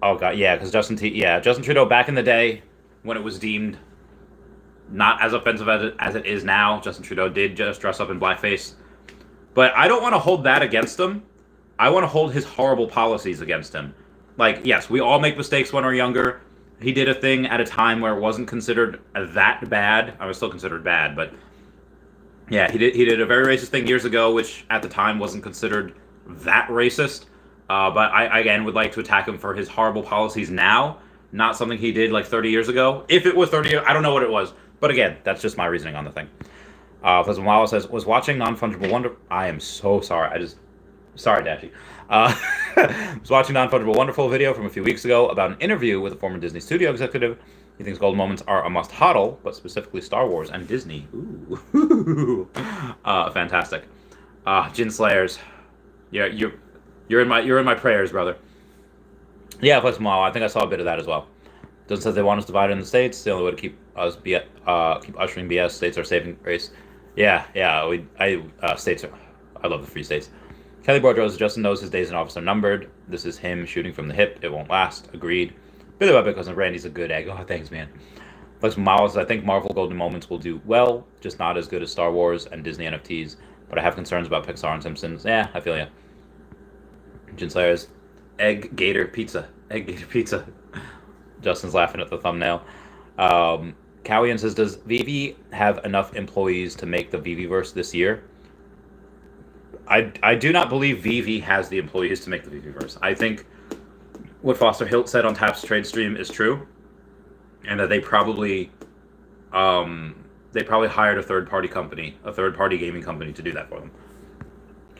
Oh, God, yeah, because Justin Trudeau, back in the day, when it was deemed not as offensive as it is now, Justin Trudeau did just dress up in blackface. But I don't want to hold that against him. I want to hold his horrible policies against him. Like, yes, we all make mistakes when we're younger. He did a thing at a time where it wasn't considered that bad. I was still considered bad, but yeah, he did a very racist thing years ago, which at the time wasn't considered that racist. But I again would like to attack him for his horrible policies now, not something he did like 30 years ago. If it was 30 years, I don't know what it was. But again, that's just my reasoning on the thing. Fezmawala says, was watching Non-Fungible Wonder... I am so sorry. Sorry, Dashi. Was watching Non-Fungible Wonderful video from a few weeks ago about an interview with a former Disney studio executive. He thinks golden moments are a must-hodl, but specifically Star Wars and Disney. Ooh. Fantastic. Jin Slayers. Yeah, you're in my prayers, brother. Yeah, Fezmawala. I think I saw a bit of that as well. Doesn't say they want us divided in the states. The only way to keep us keep ushering BS. States are saving grace. Yeah. States are. I love the free states. Kelly Boudreaux, Justin knows his days in office are numbered. This is him shooting from the hip. It won't last. Agreed. Bit about because Randy's a good egg. Oh, thanks, man. Flex Miles, I think Marvel Golden Moments will do well, just not as good as Star Wars and Disney NFTs. But I have concerns about Pixar and Simpsons. Yeah, I feel ya. Jin Slayers, Egg Gator Pizza. Egg Gator Pizza. Justin's laughing at the thumbnail. Cowian says, does Veve have enough employees to make the Veveverse this year? I do not believe Veve has the employees to make the Veveverse. I think what Foster Hilt said on Tap's trade stream is true, and that they probably hired a third-party company, a third-party gaming company to do that for them.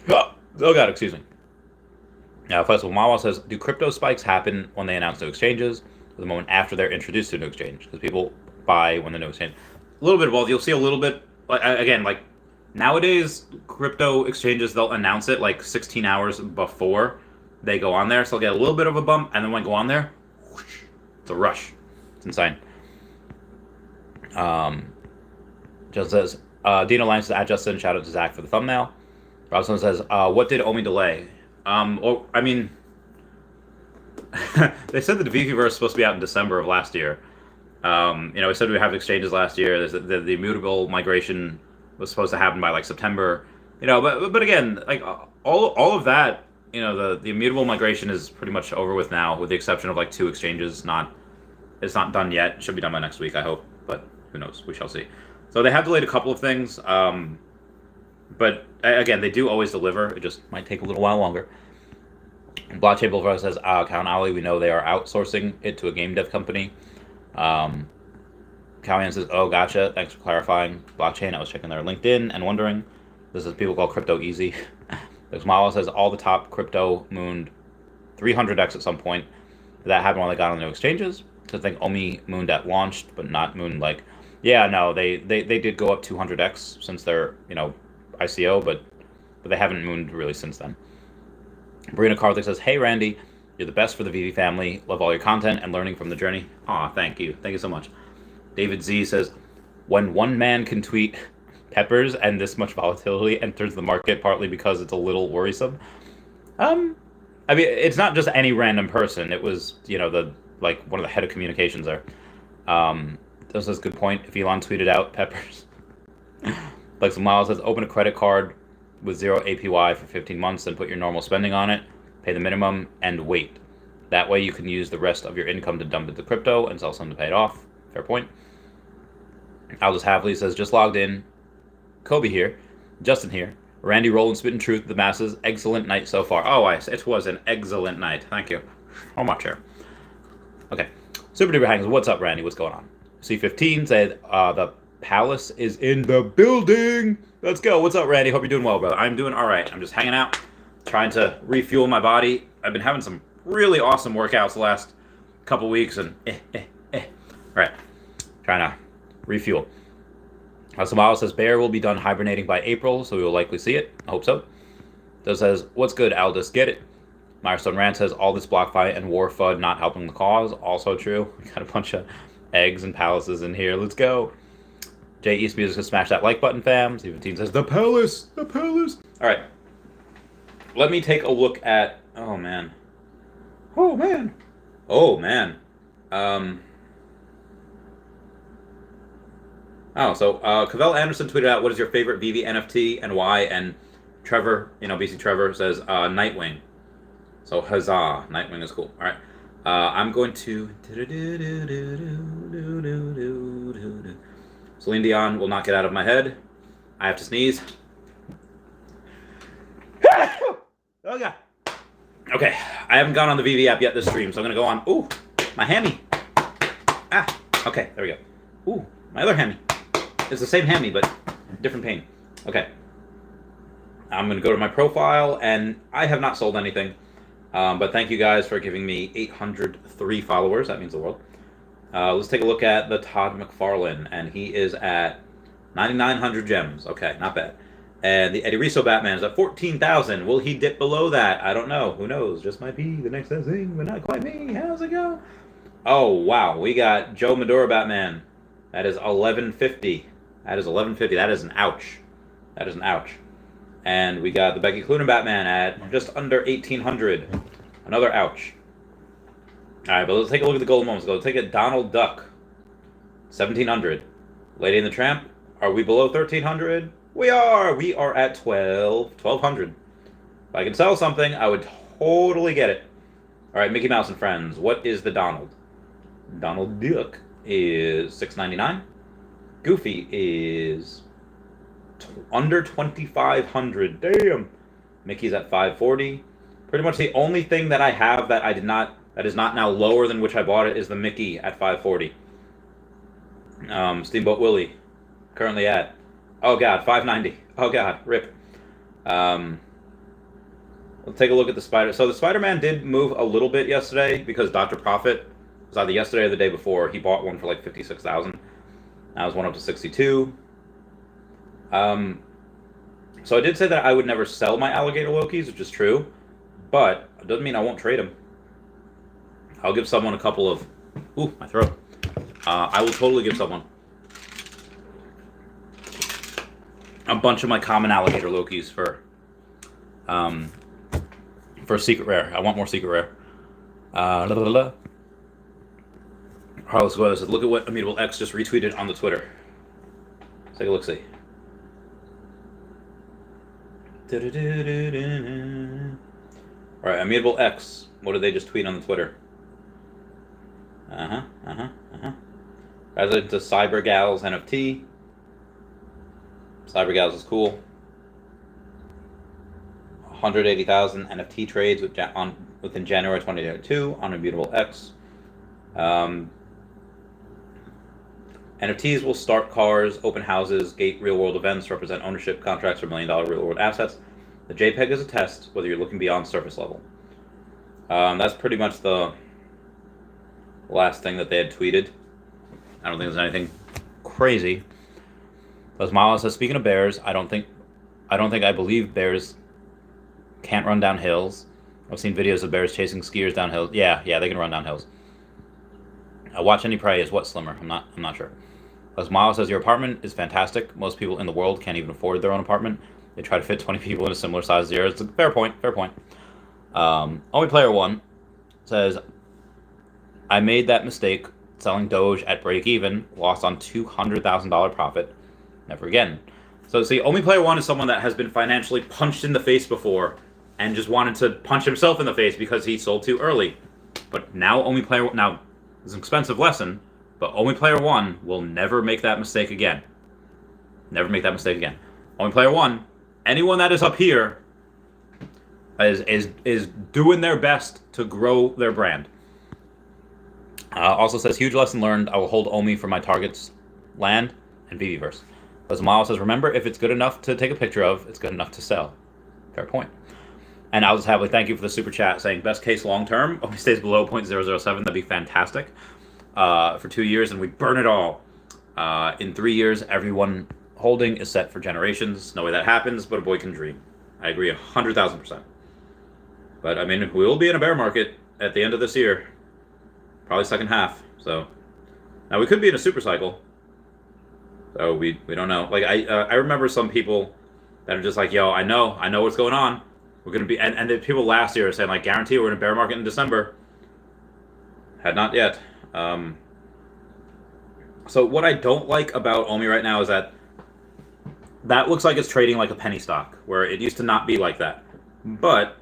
Oh God, excuse me. Festival Mawa says, do crypto spikes happen when they announce new exchanges, or the moment after they're introduced to a new exchange? Because people buy when the new exchange. A little bit of both. You'll see a little bit, again, like nowadays, crypto exchanges, they'll announce it like 16 hours before they go on there. So they'll get a little bit of a bump, and then when they go on there, whoosh, it's a rush. It's insane. Just says, Dino Lang says, at Justin, shout out to Zach for the thumbnail. Robson says, what did Omi delay? I mean, they said that the Veveverse is supposed to be out in December of last year. We said we have exchanges last year. The immutable migration was supposed to happen by like September. But again, like all of that, the immutable migration is pretty much over with now, with the exception of like 2 exchanges. It's not done yet. It should be done by next week, I hope. But who knows? We shall see. So they have delayed a couple of things. But again, they do always deliver. It just might take a little while longer. Blockchain Boulevard says, Count Ollie, we know they are outsourcing it to a game dev company. Cowian says, oh, gotcha. Thanks for clarifying. Blockchain, I was checking their LinkedIn and wondering. This is people call crypto easy. Mala says, all the top crypto mooned 300x at some point. Did that happen while they got on the new exchanges? Because I think Omi mooned at launched, but not mooned like... Yeah, no, they did go up 200x since their, ICO, but they haven't mooned really since then. Marina Karthik says, hey, Randy, you're the best for the Veve family. Love all your content and learning from the journey. Aw, thank you. Thank you so much. David Z says, when one man can tweet peppers and this much volatility enters the market partly because it's a little worrisome. I mean, it's not just any random person. It was, one of the head of communications there. This is a good point. If Elon tweeted out peppers. Like some Miles says, open a credit card with 0 APY for 15 months and put your normal spending on it, pay the minimum, and wait. That way you can use the rest of your income to dump into crypto and sell some to pay it off. Fair point. Aldous Havley says, just logged in. Kobe here. Justin here. Randy Rowland spitting truth to the masses. Excellent night so far. Oh, it was an excellent night. Thank you. How much here? Okay. Super Duper Hangs. What's up, Randy? What's going on? C15 said, the Palace is in the building. Let's go. What's up, Randy? Hope you're doing well, brother. I'm doing all right. I'm just hanging out, trying to refuel my body. I've been having some really awesome workouts the last couple weeks, and All right. Trying to refuel. Samalo says, Bear will be done hibernating by April, so we will likely see it. I hope so. Does says, what's good, Aldous? Get it. Milestone Rant says, all this BlockFi and War FUD not helping the cause. Also true. We got a bunch of eggs and palaces in here. Let's go. Jay East Music says, smash that like button, fam. C15 says, the palace. The palace. All right. Let me take a look at... Oh, man. Oh, man. Oh, man. Cavell Anderson tweeted out, what is your favorite Veve NFT and why? And Trevor, BC Trevor says, Nightwing. So, huzzah. Nightwing is cool. All right. I'm going to... Celine Dion will not get out of my head. I have to sneeze. Oh, God. Okay. I haven't gone on the Veve app yet this stream, so I'm going to go on... Ooh, my hammy. Okay, there we go. Ooh, my other hammy. It's the same hammy, but different pain. Okay. I'm going to go to my profile, and I have not sold anything. But thank you guys for giving me 803 followers. That means the world. Let's take a look at the Todd McFarlane, and he is at 9,900 gems. Okay, not bad. And the Eddie Riso Batman is at 14,000. Will he dip below that? I don't know. Who knows? Just might be the next thing, but not quite me. How's it go? Oh, wow. We got Joe Maduro Batman. That is 1150. That is 1150. That is an ouch. That is an ouch. And we got the Becky Cloonan Batman at just under 1,800. Another ouch. All right, but let's take a look at the golden moments. Let's take a Donald Duck. 1,700. Lady and the Tramp. Are we below 1,300? We are. We are at 1,200. If I can sell something, I would totally get it. All right, Mickey Mouse and Friends. What is the Donald? Donald Duck is $6.99. Goofy is under 2,500. Damn. Mickey's at 540. Pretty much the only thing that I have that that is not now lower than which I bought it is the Mickey at 540. Steamboat Willie currently at, oh god, 590. Oh god, rip. Let's take a look at the Spider. So the Spider-Man did move a little bit yesterday because Dr. Profit was either yesterday or the day before. He bought one for like 56,000. Now it's one up to 62. So I did say that I would never sell my alligator Lokis, which is true, but it doesn't mean I won't trade them. I'll give someone a couple of, ooh, my throat. I will totally give someone a bunch of my common alligator Lokis for secret rare. I want more secret rare. All right, let's go ahead. Look at what Immutable X just retweeted on the Twitter. Let's take a look-see. All right, Immutable X. What did they just tweet on the Twitter? President to CyberGals NFT. CyberGals is cool. 180,000 NFT trades within January 2022 on Immutable X. NFTs will start cars, open houses, gate real-world events, represent ownership contracts for $1 million real-world assets. The JPEG is a test, whether you're looking beyond surface level. That's pretty much the last thing that they had tweeted. I don't think there's anything crazy. As Miles says, speaking of bears, I don't think I believe bears can't run down hills. I've seen videos of bears chasing skiers down hills. Yeah, they can run down hills. Watch Any Prey is what, Slimmer? I'm not sure. As Miles says, your apartment is fantastic. Most people in the world can't even afford their own apartment. They try to fit 20 people in a similar size as yours. It's a fair point. Only Player One says, I made that mistake selling Doge at break even, lost on $200,000 profit. Never again. So see, Only Player One is someone that has been financially punched in the face before and just wanted to punch himself in the face because he sold too early. But now now it's an expensive lesson, but Only Player One will never make that mistake again. Never make that mistake again. Only Player One, anyone that is up here is doing their best to grow their brand. Also says, huge lesson learned. I will hold Omi for my targets, land, and Veveverse. As Miles says, remember, if it's good enough to take a picture of, it's good enough to sell. Fair point. And I'll just have thank you for the super chat saying, best case long term, Omi stays below 0.007. That'd be fantastic. For 2 years, and we burn it all. In 3 years, everyone holding is set for generations. No way that happens, but a boy can dream. I agree 100,000%. But I mean, we will be in a bear market at the end of this year. Probably second half. So now we could be in a super cycle. So we don't know. Like I remember some people that are just like, yo, I know what's going on. We're gonna be and the people last year are saying like, guarantee we're in a bear market in December. Had not yet. So what I don't like about Omi right now is that looks like it's trading like a penny stock, where it used to not be like that. But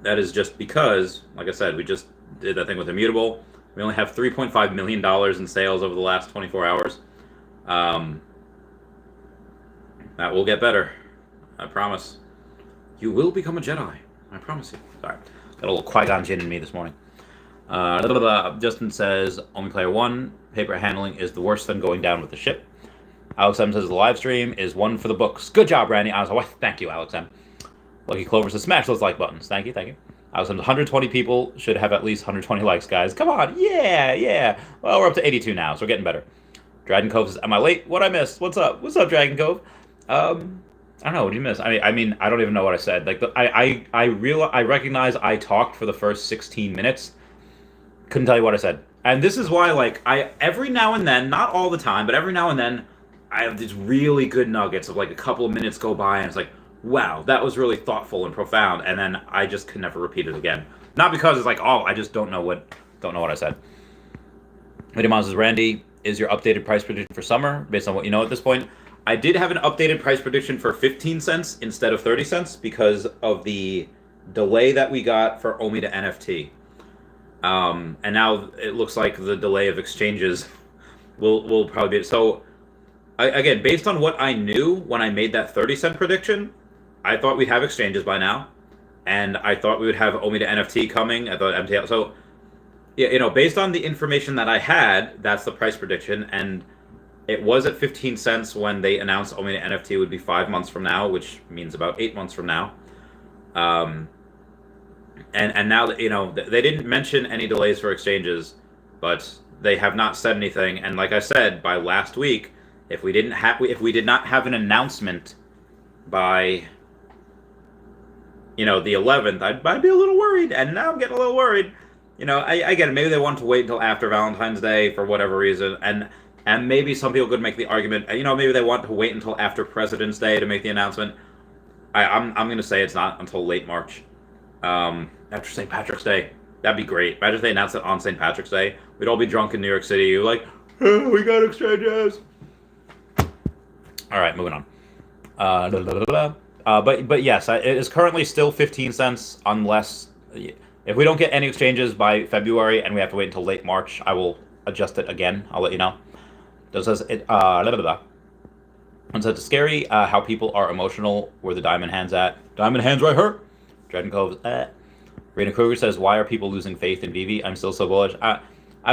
that is just because, like I said, we just did that thing with Immutable. We only have $3.5 million in sales over the last 24 hours. That will get better. I promise. You will become a Jedi. I promise you. Sorry. Got a little Qui-Gon Jinn in me this morning. Justin says, only player one, paper handling is the worst than going down with the ship. Alex M says, the live stream is one for the books. Good job, Randy. I was like, thank you, Alex M. Lucky Clover says, smash those like buttons. Thank you, thank you. Alex M, 120 people should have at least 120 likes, guys. Come on, yeah. Well, we're up to 82 now, so we're getting better. Dragon Cove says, am I late? What I missed? What's up? What's up, Dragon Cove? I don't know. What did you miss? I mean, I don't even know what I said. Like, I recognize I talked for the first 16 minutes. Couldn't tell you what I said. And this is why, like, every now and then, not all the time, but every now and then, I have these really good nuggets of, like, a couple of minutes go by, and it's like, wow, that was really thoughtful and profound, and then I just can never repeat it again. Not because it's like, oh, I just don't know what I said. Wendy says, Randy, is your updated price prediction for summer based on what you know at this point? I did have an updated price prediction for 15 cents instead of 30 cents because of the delay that we got for OMI to NFT. And now it looks like the delay of exchanges will probably be... So, again, based on what I knew when I made that 30-cent prediction, I thought we'd have exchanges by now. And I thought we would have OMI to NFT coming. I thought MTL... So, yeah, you know, based on the information that I had, that's the price prediction. And it was at 15 cents when they announced OMI to NFT would be 5 months from now, which means about 8 months from now. And now that, you know, they didn't mention any delays for exchanges, but they have not said anything. And like I said, by last week, if we did not have an announcement by, you know, the 11th, I'd be a little worried. And now I'm getting a little worried. You know, I get it. Maybe they want to wait until after Valentine's Day for whatever reason, and maybe some people could make the argument, you know, maybe they want to wait until after President's Day to make the announcement. I'm going to say it's not until late March. After St. Patrick's Day. That'd be great. Imagine if they announced it on St. Patrick's Day. We'd all be drunk in New York City. You're like, oh, we got exchanges. All right, moving on. But yes, it is currently still 15 cents unless... If we don't get any exchanges by February and we have to wait until late March, I will adjust it again. I'll let you know. It says it. One said it's scary how people are emotional. Where the diamond hands at? Diamond hands right here. Dragon Cove. Rena Kruger says, "Why are people losing faith in Veve? I'm still so bullish." I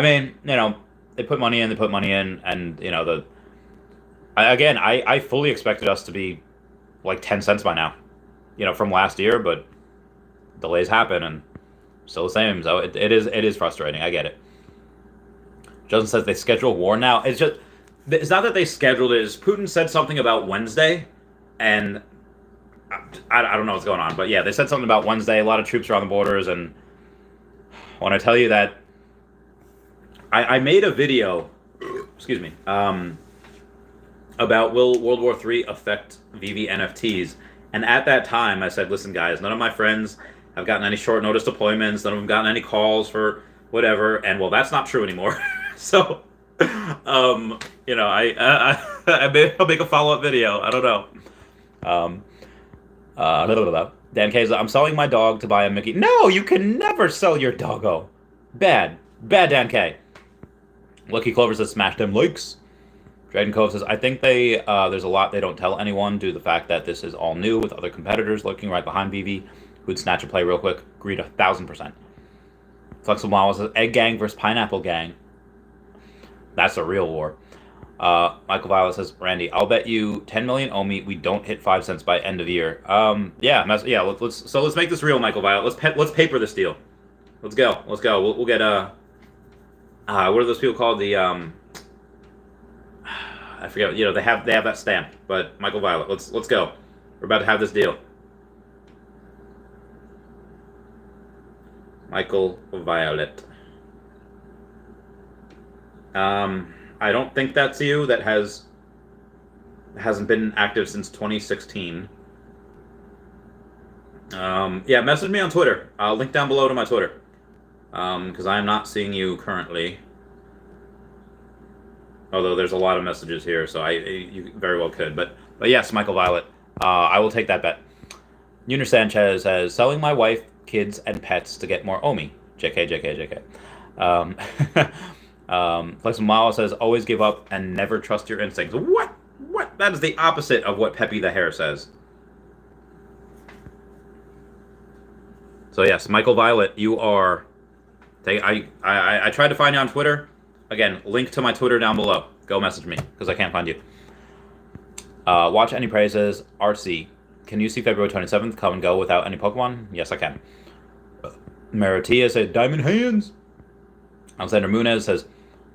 mean, you know, they put money in, and you know I fully expected us to be like 10 cents by now, you know, from last year, but delays happen and still the same. So it is frustrating. I get it. Justin says they schedule war now. It's not that they scheduled it. It's Putin said something about Wednesday, and I don't know what's going on. But yeah, they said something about Wednesday. A lot of troops are on the borders, and when I tell you that, I made a video, excuse me, about will World War III affect Veve NFTs, and at that time I said, listen guys, none of my friends have gotten any short notice deployments, none of them gotten any calls for whatever, and well, that's not true anymore. So, you know, I'll make a follow-up video. I don't know. Dan K's, I'm selling my dog to buy a Mickey. No, you can never sell your doggo. Bad Dan K. Lucky Clover says, smash them likes. Dragon Cove says, I think there's a lot they don't tell anyone due to the fact that this is all new with other competitors lurking right behind Veve who'd snatch a play real quick. Agreed 1,000%. Flexible Mama says, egg gang versus pineapple gang. That's a real war. Michael Violet says, Randy, I'll bet you 10 million OMI we don't hit 5 cents by end of year. Let's make this real, Michael Violet. Let's paper this deal. Let's go. We'll get what are those people called? The I forget. You know, they have that stamp. But Michael Violet, let's go. We're about to have this deal. Michael Violet. I don't think that's you. That hasn't been active since 2016. Yeah, message me on Twitter. I'll link down below to my Twitter. Because I'm not seeing you currently. Although there's a lot of messages here, so you very well could. But yes, Michael Violet, I will take that bet. Uner Sanchez says, selling my wife, kids, and pets to get more OMI. JK. Flexible Mala says, always give up and never trust your instincts. What? That is the opposite of what Peppy the Hare says. So yes, Michael Violet, you are I tried to find you on Twitter. Again, link to my Twitter down below. Go message me because I can't find you. Watch Any Praises. RC. Can you see February 27th come and go without any Pokemon? Yes, I can. Maritia said Diamond Hands. Alexander Munez says,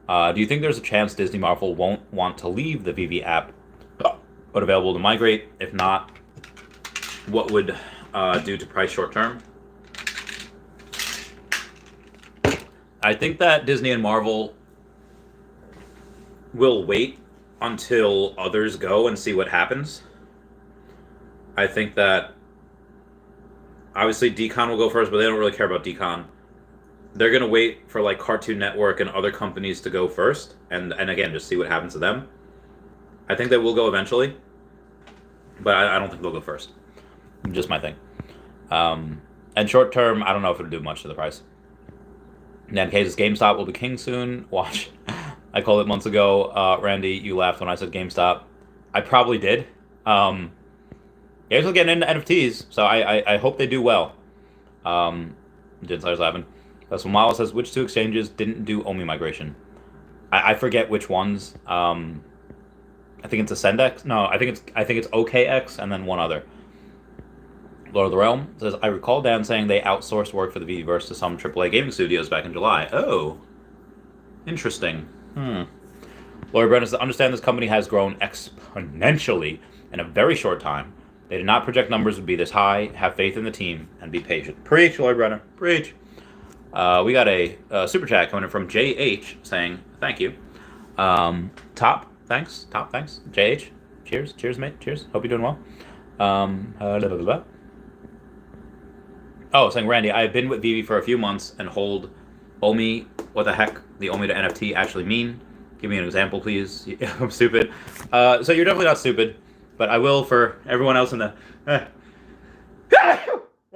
do you think there's a chance Disney Marvel won't want to leave the Veve app but available to migrate? If not, what would do to price short term? I think that Disney and Marvel will wait until others go and see what happens. I think that obviously Decon will go first, but they don't really care about Decon. They're going to wait for like Cartoon Network and other companies to go first, and again, just see what happens to them. I think they will go eventually, but I don't think they'll go first. Just my thing. And short term, I don't know if it'll do much to the price. Nan Case's GameStop will be king soon. Watch. I called it months ago. Randy, you laughed when I said GameStop. I probably did. Games will get into NFTs, so I hope they do well. Jinslayer's laughing. So Miles says, which two exchanges didn't do OMI migration? I forget which ones. I think it's Ascendex. No, I think it's OKX and then one other. Lord of the Realm says, I recall Dan saying they outsourced work for the Veveverse to some AAA gaming studios back in July. Oh, interesting. Lori Brennan says, understand this company has grown exponentially in a very short time. They did not project numbers would be this high. Have faith in the team and be patient. Preach, Lori Brenner. Preach. We got a super chat coming in from JH saying, thank you. Top thanks. JH, cheers, mate. Cheers. Hope you're doing well. Saying, Randy, I have been with Veve for a few months and hold OMI. What the heck the OMI to NFT actually mean? Give me an example, please. I'm stupid. So you're definitely not stupid, but I will for everyone else in the... Oh,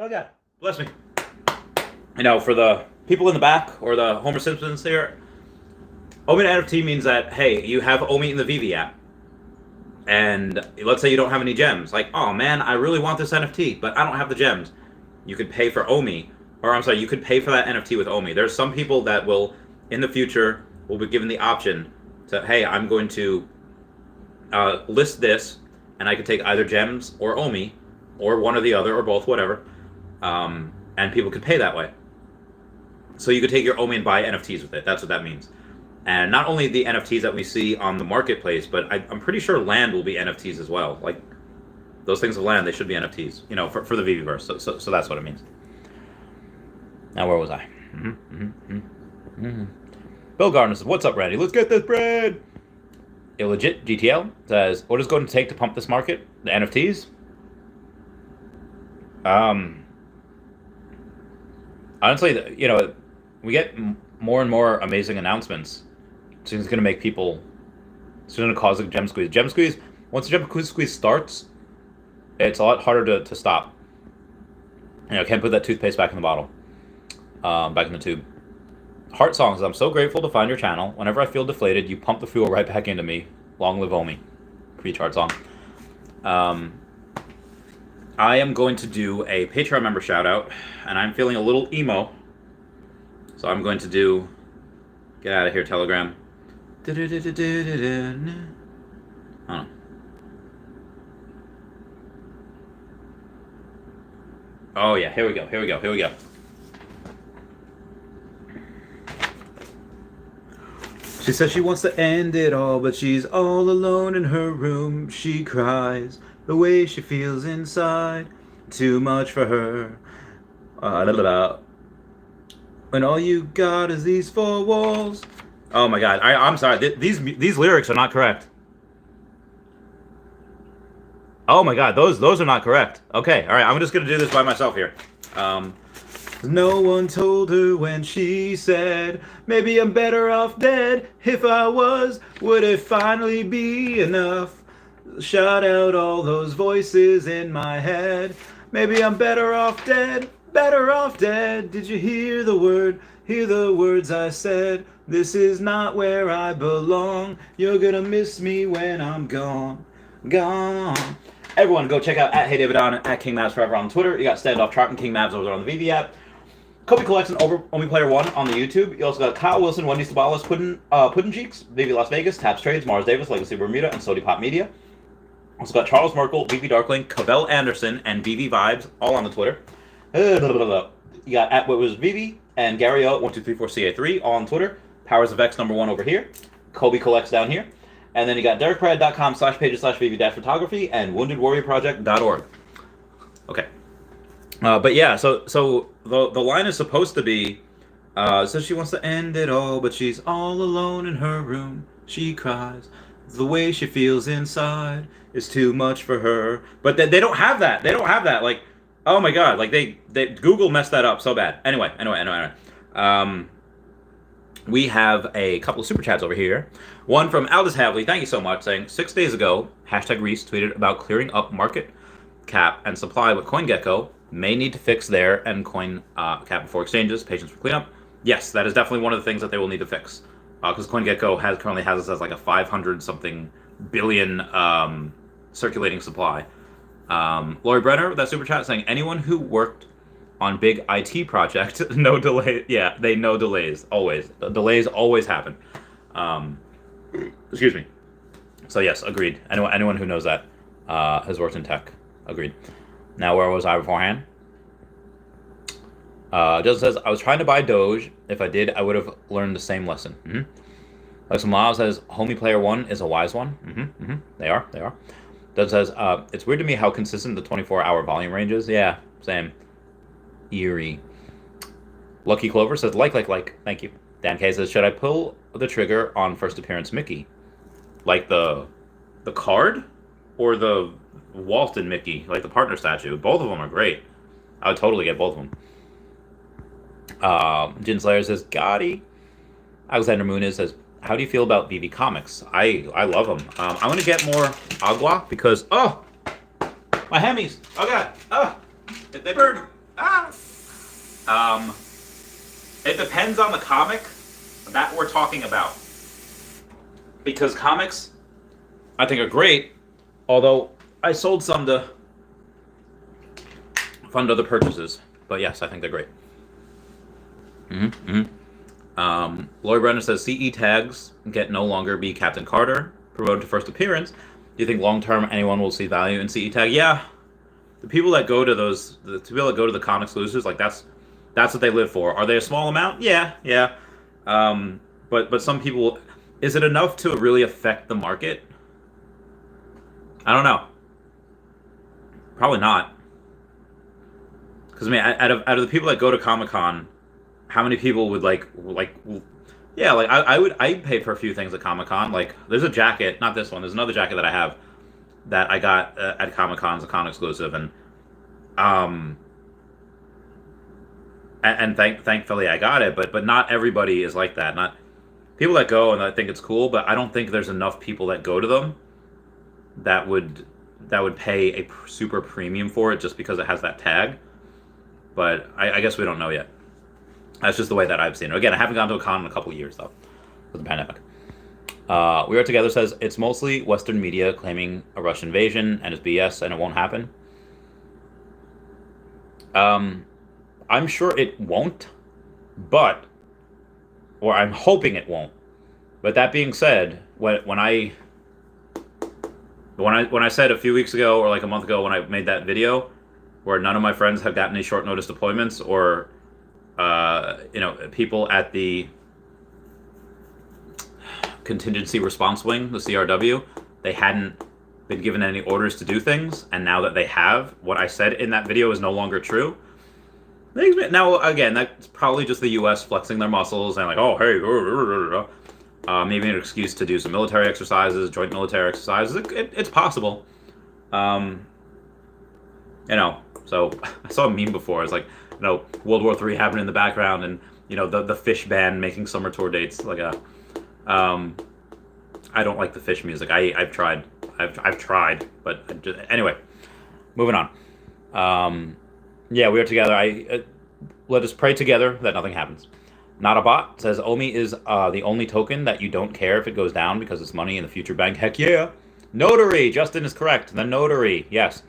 God. Bless me. You know, for the people in the back or the Homer Simpsons here, OMI to NFT means that, hey, you have OMI in the Veve app. And let's say you don't have any gems. Like, oh, man, I really want this NFT, but I don't have the gems. You could pay for OMI, or I'm sorry, you could pay for that NFT with OMI. There's some people that will, in the future, will be given the option to, hey, I'm going to list this, and I could take either gems or OMI, or one or the other, or both, whatever, and people could pay that way. So you could take your OMI and buy NFTs with it. That's what that means. And not only the NFTs that we see on the marketplace, but I'm pretty sure land will be NFTs as well. Like, those things of land, they should be NFTs, you know, for the Veveverse. So that's what it means. Now, where was I? Bill Gardner says, what's up, Randy? Let's get this bread. Illegit GTL says, what is it going to take to pump this market? The NFTs? Honestly, you know, we get more and more amazing announcements. So it's going to make people, it's going to cause a gem squeeze. Gem squeeze, once the gem squeeze starts, it's a lot harder to stop. You know, can't put that toothpaste back in the bottle, back in the tube. Heart Songs, I'm so grateful to find your channel. Whenever I feel deflated, you pump the fuel right back into me. Long live Omi. Preach Heart Song. I am going to do a Patreon member shout out, and I'm feeling a little emo. So I'm going to do, get out of here, Telegram. Hold on. Oh yeah, here we go. She says she wants to end it all, but she's all alone in her room. She cries the way she feels inside. Too much for her. When all you got is these four walls. Oh my God, I'm sorry. These lyrics are not correct. Oh my God, those are not correct. Okay, all right, I'm just gonna do this by myself here. No one told her when she said, maybe I'm better off dead. If I was, would it finally be enough? Shut out all those voices in my head. Maybe I'm better off dead, better off dead. Did you hear the words I said? This is not where I belong. You're gonna miss me when I'm gone. Everyone go check out at HeyDavidOn, at King Mavs Forever on Twitter. You got Standoff Chart and King Mavs over on the Veve app. Kobe collects an Omi Player 1 on the YouTube. You also got Kyle Willson, Wendy Stibalis, Puddin Cheeks, Veve Las Vegas, Taps Trades, Mars Davis, Legacy Bermuda, and Sody Pop Media. Also got Charles Merkel, VV Darkling, Cavell Anderson, and VV Vibes, all on the Twitter. You got at what was Veve and Gary O at 1234CA3, all on Twitter. Powers of X #1 over here. Kobe collects down here. And then you got DerekPrad.com/pages/VV-photography and WoundedWarriorProject.org. Okay. But yeah, so the line is supposed to be, so she wants to end it all, but she's all alone in her room. She cries. The way she feels inside is too much for her. But they don't have that. They don't have that. Like, oh my God, like they Google messed that up so bad. Anyway. We have a couple of super chats over here. One from Aldous Havley, thank you so much, saying 6 days ago, #Reese tweeted about clearing up market cap and supply with CoinGecko. May need to fix there and coin cap before exchanges. Patience for cleanup. Yes, that is definitely one of the things that they will need to fix. Because CoinGecko currently has us as like a 500-something billion circulating supply. Lori Brenner, that super chat, saying anyone who worked on big IT project, no delay. Yeah, they know delays always. Delays always happen. Excuse me. So yes, agreed. Anyone who knows that has worked in tech, agreed. Now, where was I beforehand? Justin says, I was trying to buy Doge. If I did, I would have learned the same lesson. Alexa Miles says, Homie Player 1 is a wise one. They are. Justin says, it's weird to me how consistent the 24-hour volume range is. Yeah, same. Eerie. Lucky Clover says, like. Thank you. Dan K says, should I pull the trigger on first appearance Mickey? Like the card? Or the Walton Mickey, like the partner statue? Both of them are great. I would totally get both of them. Jin Slayer says, Gotti. Alexander Muniz says, how do you feel about VV Comics? I love them. I'm going to get more Agua because, oh, my Hemis. Oh, God. Oh, they burn. Ah. It depends on the comic that we're talking about. Because comics, I think, are great. Although I sold some to fund other purchases. But yes, I think they're great. Lori Brenner says, CE tags can no longer be Captain Carter, promoted to first appearance. Do you think long-term anyone will see value in CE tag? Yeah. The people that go to the comic exclusives, like that's what they live for. Are they a small amount? Yeah. But some people, is it enough to really affect the market? I don't know. Probably not. Because I mean, out of the people that go to Comic-Con, how many people would I'd pay for a few things at Comic-Con. Like, there's a jacket, not this one. There's another jacket that I have that I got at Comic-Con as a con exclusive, and thankfully I got it. But not everybody is like that. Not people that go and I think it's cool, but I don't think there's enough people that go to them that would pay a super premium for it just because it has that tag. But I guess we don't know yet. That's just the way that I've seen it. Again, I haven't gone to a con in a couple of years, though, with the pandemic. We Are Together says, it's mostly Western media claiming a Russian invasion and it's BS and it won't happen. I'm sure it won't, or I'm hoping it won't. But that being said, when I said a few weeks ago or like a month ago when I made that video where none of my friends have gotten any short notice deployments or people at the contingency response wing, the CRW, they hadn't been given any orders to do things, and now that they have, what I said in that video is no longer true. Now, again, that's probably just the U.S. flexing their muscles and like, oh, hey, maybe an excuse to do some military exercises, joint military exercises. It's possible. So I saw a meme before. It's like, World War III happening in the background, and the Fish band making summer tour dates. Like I don't like the Fish music. I've tried, but anyway, moving on. We are together. Let us pray together that nothing happens. Not a bot says Omi is the only token that you don't care if it goes down because it's money in the future bank. Heck yeah. Notary. Justin is correct. The notary. Yes.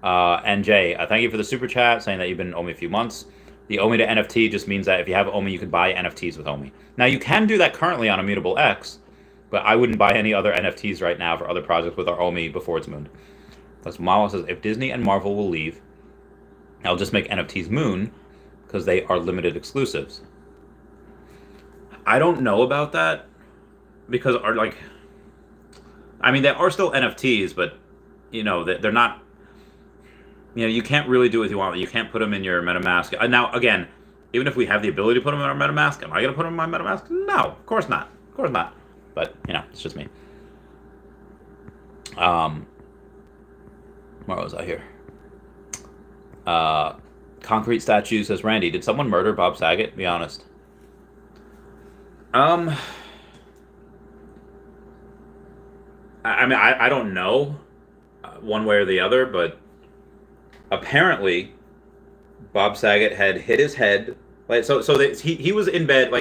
And Jay, thank you for the super chat saying that you've been Omi a few months. The OMI to NFT just means that if you have OMI, you can buy NFTs with OMI. Now, you can do that currently on Immutable X, but I wouldn't buy any other NFTs right now for other projects with our OMI before it's mooned. That's Mala says, if Disney and Marvel will leave, I'll just make NFTs moon because they are limited exclusives. I don't know about that because they are still NFTs, but they're not. You can't really do what you want. You can't put them in your MetaMask. Now, again, even if we have the ability to put them in our MetaMask, am I going to put them in my MetaMask? No, of course not. Of course not. But, it's just me. Where was I here? Concrete Statue says, Randy, did someone murder Bob Saget? Be honest. I don't know one way or the other, but apparently Bob Saget had hit his head. He was in bed, I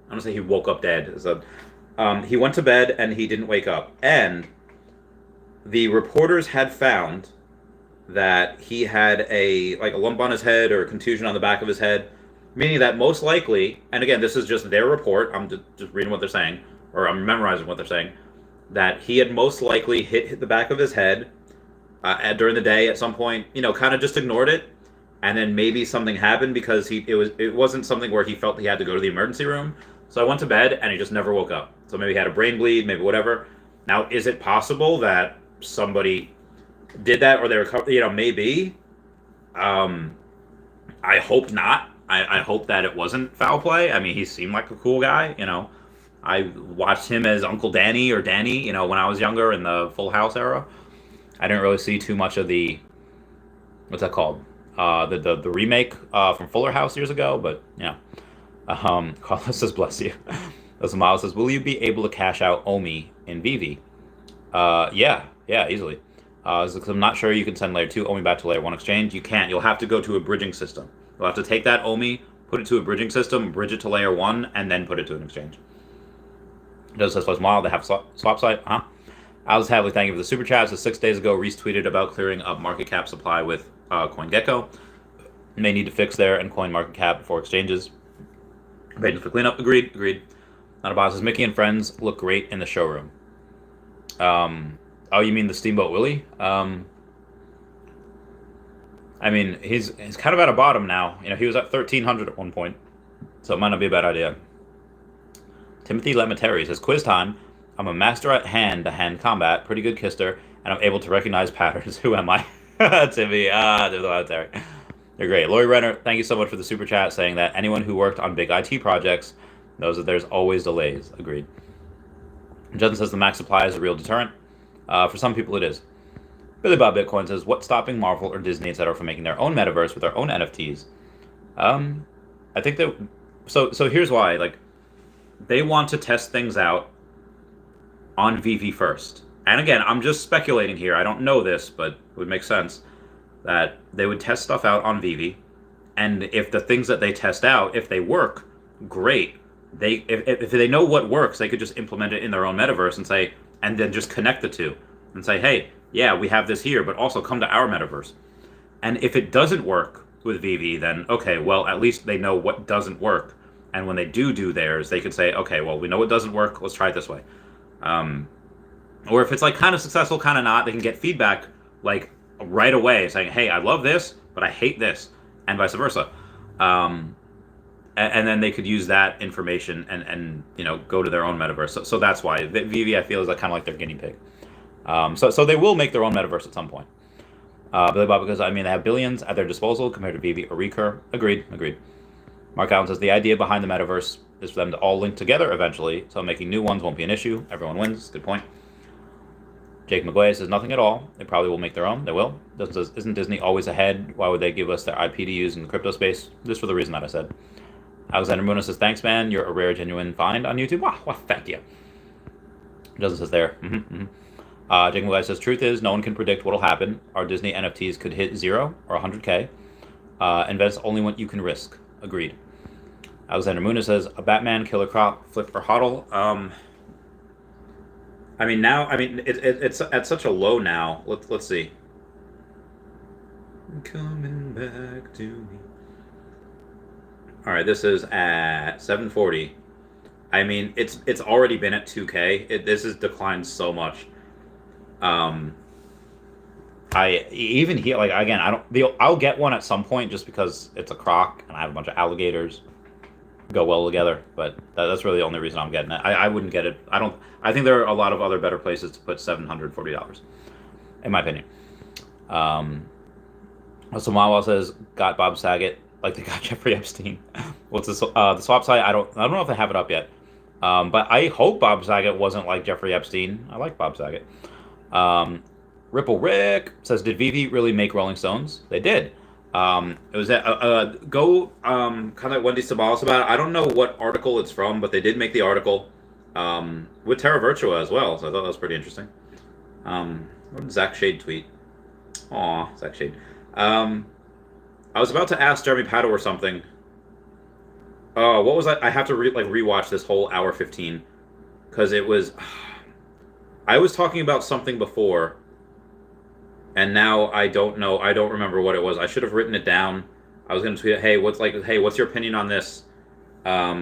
don't say he woke up dead. So, he went to bed and he didn't wake up. And the reporters had found that he had a lump on his head or a contusion on the back of his head, meaning that most likely, and again, this is just their report, I'm just reading what they're saying, or I'm memorizing what they're saying, that he had most likely hit the back of his head during the day at some point, kind of just ignored it, and then maybe something happened because it wasn't something where he felt he had to go to the emergency room. So I went to bed and he just never woke up. So maybe he had a brain bleed, maybe whatever. Now, is it possible that somebody did that, or they were, maybe? I hope not. I hope that it wasn't foul play. I mean, he seemed like a cool guy, I watched him as Uncle Danny or Danny, when I was younger in the Full House era. I didn't really see too much of the, what's that called? The remake from Fuller House years ago, but Carlos says, bless you. Miles says, will you be able to cash out OMI in Veve? Yeah, easily. I'm not sure you can send layer 2 OMI back to layer 1 exchange. You can't. You'll have to go to a bridging system. You'll have to take that OMI, put it to a bridging system, bridge it to layer 1, and then put it to an exchange. Does this was mild to have swap site? Alice Hadley, thank you for the super chat. So 6 days ago, Reese tweeted about clearing up market cap supply with CoinGecko. May need to fix their and coin market cap before exchanges. Waiting for cleanup. Agreed. Not a boss says Mickey and friends look great in the showroom. Oh, you mean the Steamboat Willie? He's kind of at a bottom now. He was at 1,300 at one point, so it might not be a bad idea. Timothy Lemeteri says, quiz time. I'm a master at hand-to-hand combat, pretty good kister, and I'm able to recognize patterns. Who am I? Timmy, Lemeteri. You're great. Lori Renner, thank you so much for the super chat, saying that anyone who worked on big IT projects knows that there's always delays. Agreed. Justin says the max supply is a real deterrent. For some people it is. Billy Bob Bitcoin says, what's stopping Marvel or Disney, etc. from making their own metaverse with their own NFTs? I think that... So here's why. They want to test things out on Veve first. And again, I'm just speculating here. I don't know this, but it would make sense that they would test stuff out on Veve. And if the things that they test out, if they work, great. If they know what works, they could just implement it in their own metaverse and then just connect the two and say, hey, yeah, we have this here, but also come to our metaverse. And if it doesn't work with Veve, then okay, well, at least they know what doesn't work. And when they do theirs, they could say, okay, well, we know it doesn't work. Let's try it this way. Or if it's kind of successful, kind of not, they can get feedback right away saying, hey, I love this, but I hate this, and vice versa. And then they could use that information and go to their own metaverse. So that's why Veve, I feel, is kind of like their guinea pig. So they will make their own metaverse at some point. Billy Bob, because they have billions at their disposal compared to Veve or Recur. Agreed. Mark Allen says the idea behind the metaverse is for them to all link together eventually, so making new ones won't be an issue. Everyone wins. Good point. Jake McGuay says nothing at all. They probably will make their own. They will. Doesn't says, isn't Disney always ahead? Why would they give us their IP to use in the crypto space? Just for the reason that I said. Alexander Muna says, thanks, man. You're a rare, genuine find on YouTube. Wow, thank you. Doesn't says there. Jake McGuy says, truth is, no one can predict what will happen. Our Disney NFTs could hit 0 or 100K. Invest only what you can risk. Agreed. Alexander Muna says, a Batman, Killer Croc, Flip, or Hodl. It's at such a low now. Let's see. Coming back to me. All right, this is at 740. I mean, it's already been at 2K. This has declined so much. Um, I even here, like, again, I'll get one at some point just because it's a croc and I have a bunch of alligators go well together. But that's really the only reason I'm getting it. I wouldn't get it. I don't. I think there are a lot of other better places to put $740, in my opinion. So Mawa says got Bob Saget like they got Jeffrey Epstein. What's this? The swap site? I don't know if they have it up yet. But I hope Bob Saget wasn't like Jeffrey Epstein. I like Bob Saget. Ripple Rick says, did Veve really make Rolling Stones? They did. It was go kind of like Wendy Stibalis about it. I don't know what article it's from, but they did make the article with Terra Virtua as well. So I thought that was pretty interesting. What did Zach Shade tweet? Aw, Zach Shade. I was about to ask Jeremy Pato or something. Oh, what was that? I have to rewatch this whole hour 15 because it was. I was talking about something before, and now I don't know. I don't remember what it was. I should have written it down. I was going to tweet, hey, what's your opinion on this? Oh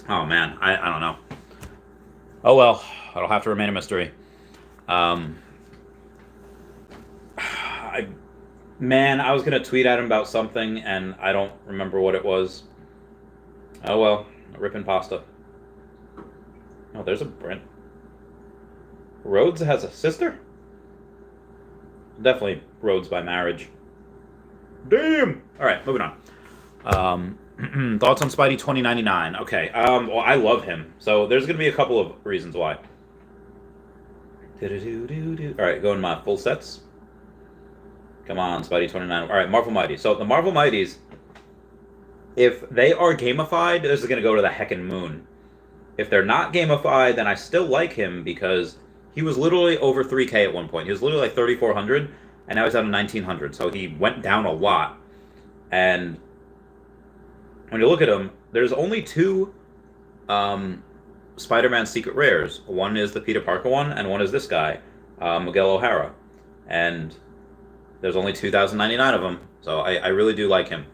man, I don't know. Oh well, it'll have to remain a mystery. I was gonna tweet at him about something, and I don't remember what it was. Oh well, ripping pasta. Oh, there's a Brent. Rhodes has a sister? Definitely Rhodes by marriage. Damn! Alright, moving on. Thoughts on Spidey 2099. Okay, well, I love him. So there's going to be a couple of reasons why. Alright, going my full sets. Come on, Spidey 29. Alright, Marvel Mighties. So the Marvel Mighties, if they are gamified, this is going to go to the heckin' moon. If they're not gamified, then I still like him because he was literally over 3K at one point. He was literally like 3,400, and now he's down to 1,900. So he went down a lot. And when you look at him, there's only two Spider-Man secret rares. One is the Peter Parker one, and one is this guy, Miguel O'Hara. And there's only 2,099 of them. So I really do like him.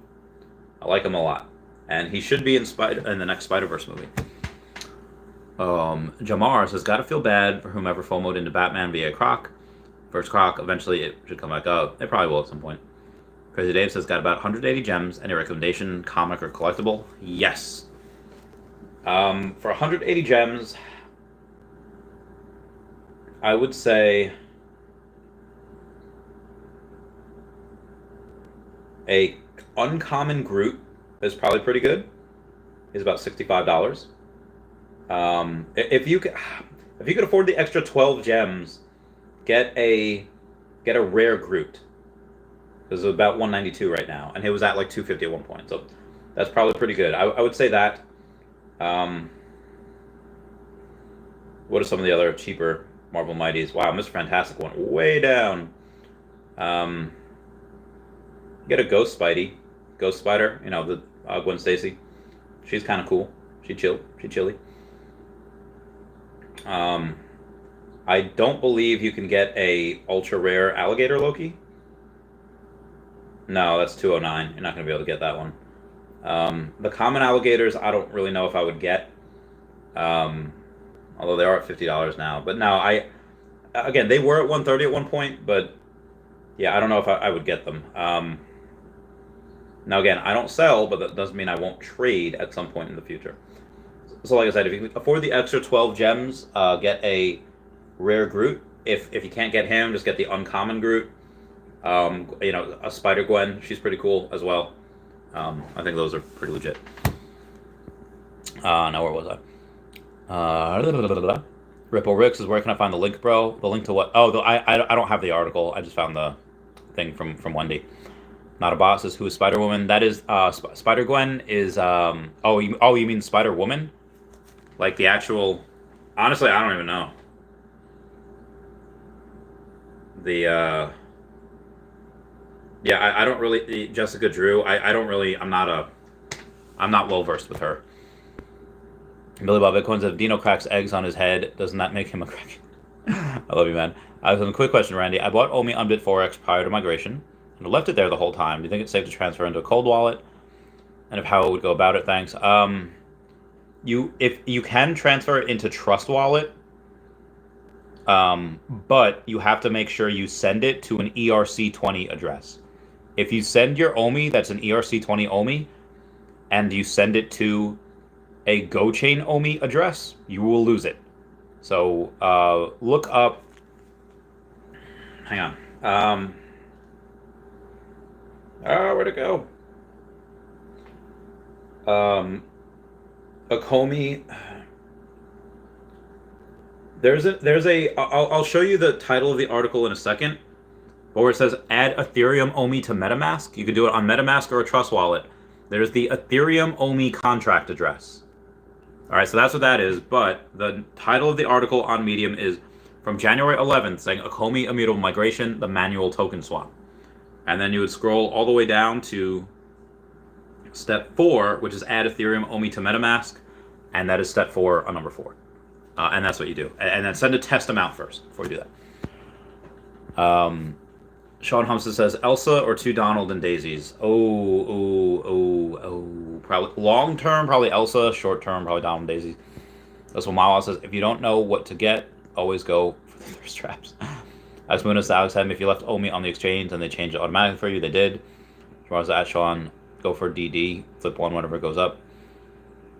I like him a lot. And he should be in the next Spider-Verse movie. Jamar says, gotta feel bad for whomever FOMO'd into Batman via Croc. First Croc, eventually it should come back up. It probably will at some point. Crazy Dave says, got about 180 gems. Any recommendation, comic or collectible? Yes. For 180 gems, I would say a uncommon Groot is probably pretty good. Is about $65. If you could afford the extra 12 gems, get a rare Groot. Because it's about 192 right now, and it was at like 250 at one point. So that's probably pretty good. I would say that. What are some of the other cheaper Marvel Mighties? Wow, Mr. Fantastic went way down. Get a Ghost Spidey, Ghost Spider. You know, the Gwen Stacy. She's kind of cool. She's chilly. I don't believe you can get a ultra rare alligator Loki. No, that's 209. You're not going to be able to get that one. The common alligators, I don't really know if I would get. Although they are at $50 now. But no, again, they were at 130 at one point, but yeah, I don't know if I would get them. Now again, I don't sell, but that doesn't mean I won't trade at some point in the future. So like I said, if you can afford the extra 12 gems, get a rare Groot. If you can't get him, just get the uncommon Groot. You know, a Spider-Gwen, she's pretty cool as well. I think those are pretty legit. Now where was I? Ripple Ricks is where can I find the link, bro? The link to what? Oh, I don't have the article. I just found the thing from Wendy. Not a boss is who is Spider-Woman. That is Spider-Gwen is oh you mean Spider-Woman? Like the actual. Honestly, I don't even know. The yeah, I don't really. Jessica Drew. I don't really. I'm not well versed with her. Billy Bob Bitcoin says, if Dino cracks eggs on his head, doesn't that make him a crack? I love you, man. I have a quick question, Randy. I bought Unbit Forex prior to migration and left it there the whole time. Do you think it's safe to transfer into a cold wallet? and of how it would go about it. Thanks. If you can transfer it into Trust Wallet, but you have to make sure you send it to an ERC20 address. If you send your OMI that's an ERC20 OMI, and you send it to a GoChain OMI address, you will lose it. So look up. Hang on. Where'd it go? Akomi. I'll show you the title of the article in a second, but where it says add Ethereum OMI to MetaMask, you can do it on MetaMask or a Trust Wallet. There's the Ethereum OMI contract address. All right, so that's what that is, but the title of the article on Medium is from January 11th, saying Akomi Immutable Migration, the manual token swap. And then you would scroll all the way down to step 4, which is add Ethereum OMI to MetaMask, and that is step 4 on number 4. And that's what you do. And then send a test amount first before you do that. Sean Humson says, Elsa or 2 Donald and Daisies? Probably long term, probably Elsa. Short term, probably Donald and Daisies. That's what Mawa says. If you don't know what to get, always go for the thirst traps. As Munas to Alex Hem, if you left OMI on the exchange and they change it automatically for you, they did. As at Sean, go for DD, flip 1 whenever it goes up.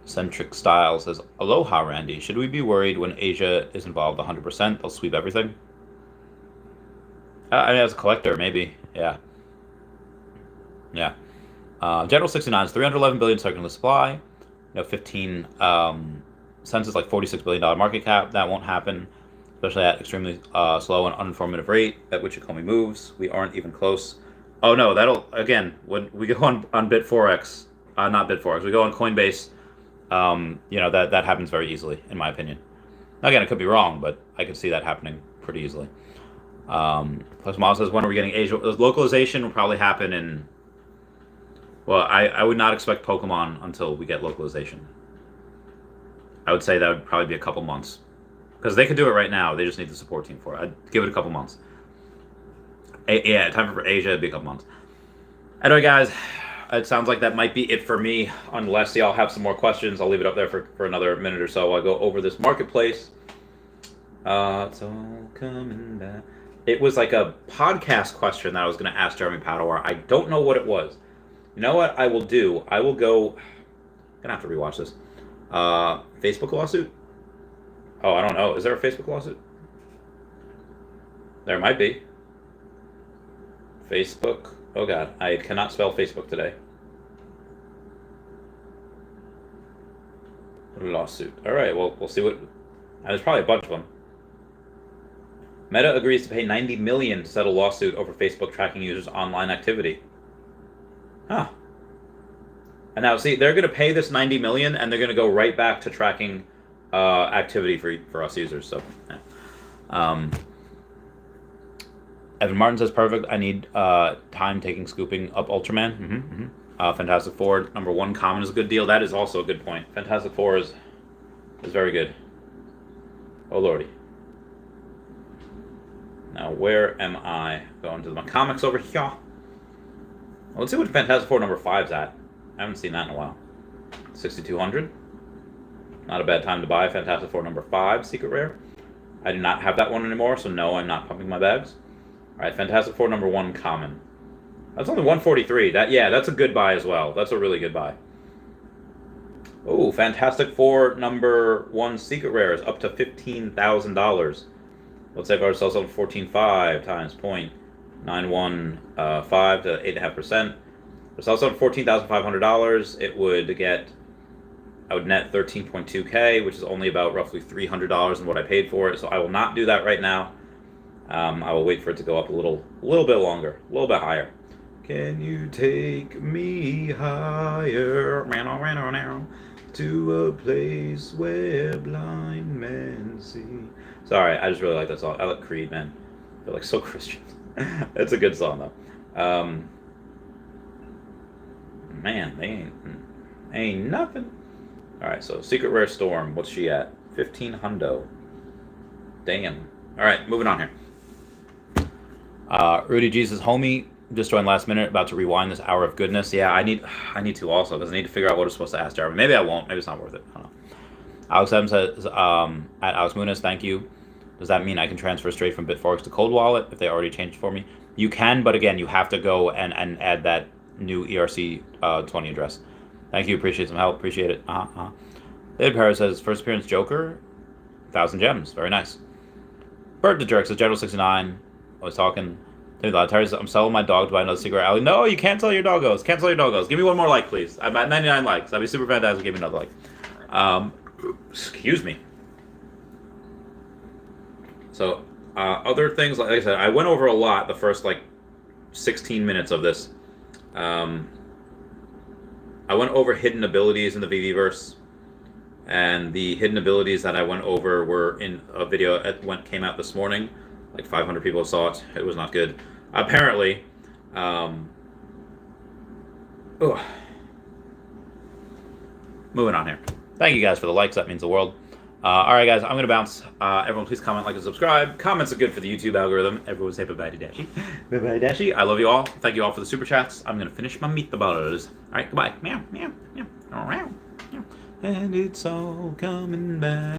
Centric Style says, Aloha, Randy. Should we be worried when Asia is involved 100%? They'll sweep everything? I mean, as a collector, maybe. Yeah. General 69 is 311 billion circular supply. 15 cents is like $46 billion market cap. That won't happen, especially at extremely slow and uninformative rate at which Akomi moves. We aren't even close. Oh no, that'll, again, when we go on BitForex, not BitForex, we go on Coinbase, that happens very easily, in my opinion. Again, it could be wrong, but I could see that happening pretty easily. Plus Miles says, when are we getting Asia? Localization will probably happen in, well, I would not expect Pokemon until we get localization. I would say that would probably be a couple months. Because they could do it right now, they just need the support team for it. I'd give it a couple months. Time for Asia, it'd be a couple months. Anyway, guys, it sounds like that might be it for me. Unless y'all have some more questions, I'll leave it up there for another minute or so. I'll go over this marketplace. It's all coming back. It was like a podcast question that I was going to ask Jeremy Padawar. I don't know what it was. You know what I will do? I will go. I'm going to have to rewatch this. Facebook lawsuit? Oh, I don't know. Is there a Facebook lawsuit? There might be. Facebook. Oh, God. I cannot spell Facebook today. Lawsuit. All right. Well, we'll see what. There's probably a bunch of them. Meta agrees to pay $90 million to settle lawsuit over Facebook tracking users' online activity. Huh. And now, see, they're going to pay this $90 million, and they're going to go right back to tracking activity for us users. So, yeah. Evan Martin says, perfect. I need time taking scooping up Ultraman. Fantastic Four, number 1 common is a good deal. That is also a good point. Fantastic Four is very good. Oh, lordy. Now, where am I? Going to my comics over here. Well, let's see what Fantastic Four number 5's at. I haven't seen that in a while. 6,200. Not a bad time to buy Fantastic Four number 5, Secret Rare. I do not have that one anymore, so no, I'm not pumping my bags. All right, Fantastic Four number 1 common. That's only 143. That's a good buy as well. That's a really good buy. Oh, Fantastic Four number 1 Secret Rare is up to $15,000. Let's save ourselves on 14.5 times 0.915 to 8.5%. It's also $14,500. It would get, I would net 13.2K, which is only about roughly $300 in what I paid for it. So I will not do that right now. I will wait for it to go up a little bit longer, a little bit higher. Can you take me higher, to a place where blind men see? Sorry, I just really like that song. I like Creed, man. They're like so Christian. It's a good song though. Man, they ain't nothing. All right, so Secret Rare Storm. What's she at? 15 hundo. Damn. All right, moving on here. Rudy Jesus, homie, Just joined last minute, about to rewind this hour of goodness. Yeah, I need to also, because I need to figure out what I'm supposed to ask Jeremy. Maybe I won't. Maybe it's not worth it. I don't know. Alex M says, at Alex Muniz, thank you. Does that mean I can transfer straight from Bitforex to Cold Wallet if they already changed for me? You can, but again, you have to go and add that new ERC20 address. Thank you. Appreciate some help. Appreciate it. David Paris says, first appearance Joker, 1,000 gems. Very nice. Bert the Jerk says, General 69. I was talking. I'm selling my dog to buy another cigarette alley. No, you can't sell your doggos. Can't sell your doggos. Give me one more like, please. I'm at 99 likes. That'd be super fantastic. Give me another like. Excuse me. So, other things, like I said, I went over a lot the first, 16 minutes of this. I went over hidden abilities in the Veveverse. And the hidden abilities that I went over were in a video that came out this morning. Like 500 people saw it. It was not good. Apparently, moving on here. Thank you guys for the likes. That means the world. All right, guys, I'm going to bounce. Everyone, please comment, like, and subscribe. Comments are good for the YouTube algorithm. Everyone say bye-bye to Dashi. Bye-bye, Dashi. I love you all. Thank you all for the super chats. I'm going to finish my meatballs. All right, goodbye. Meow, meow, meow. Meow. And it's all coming back.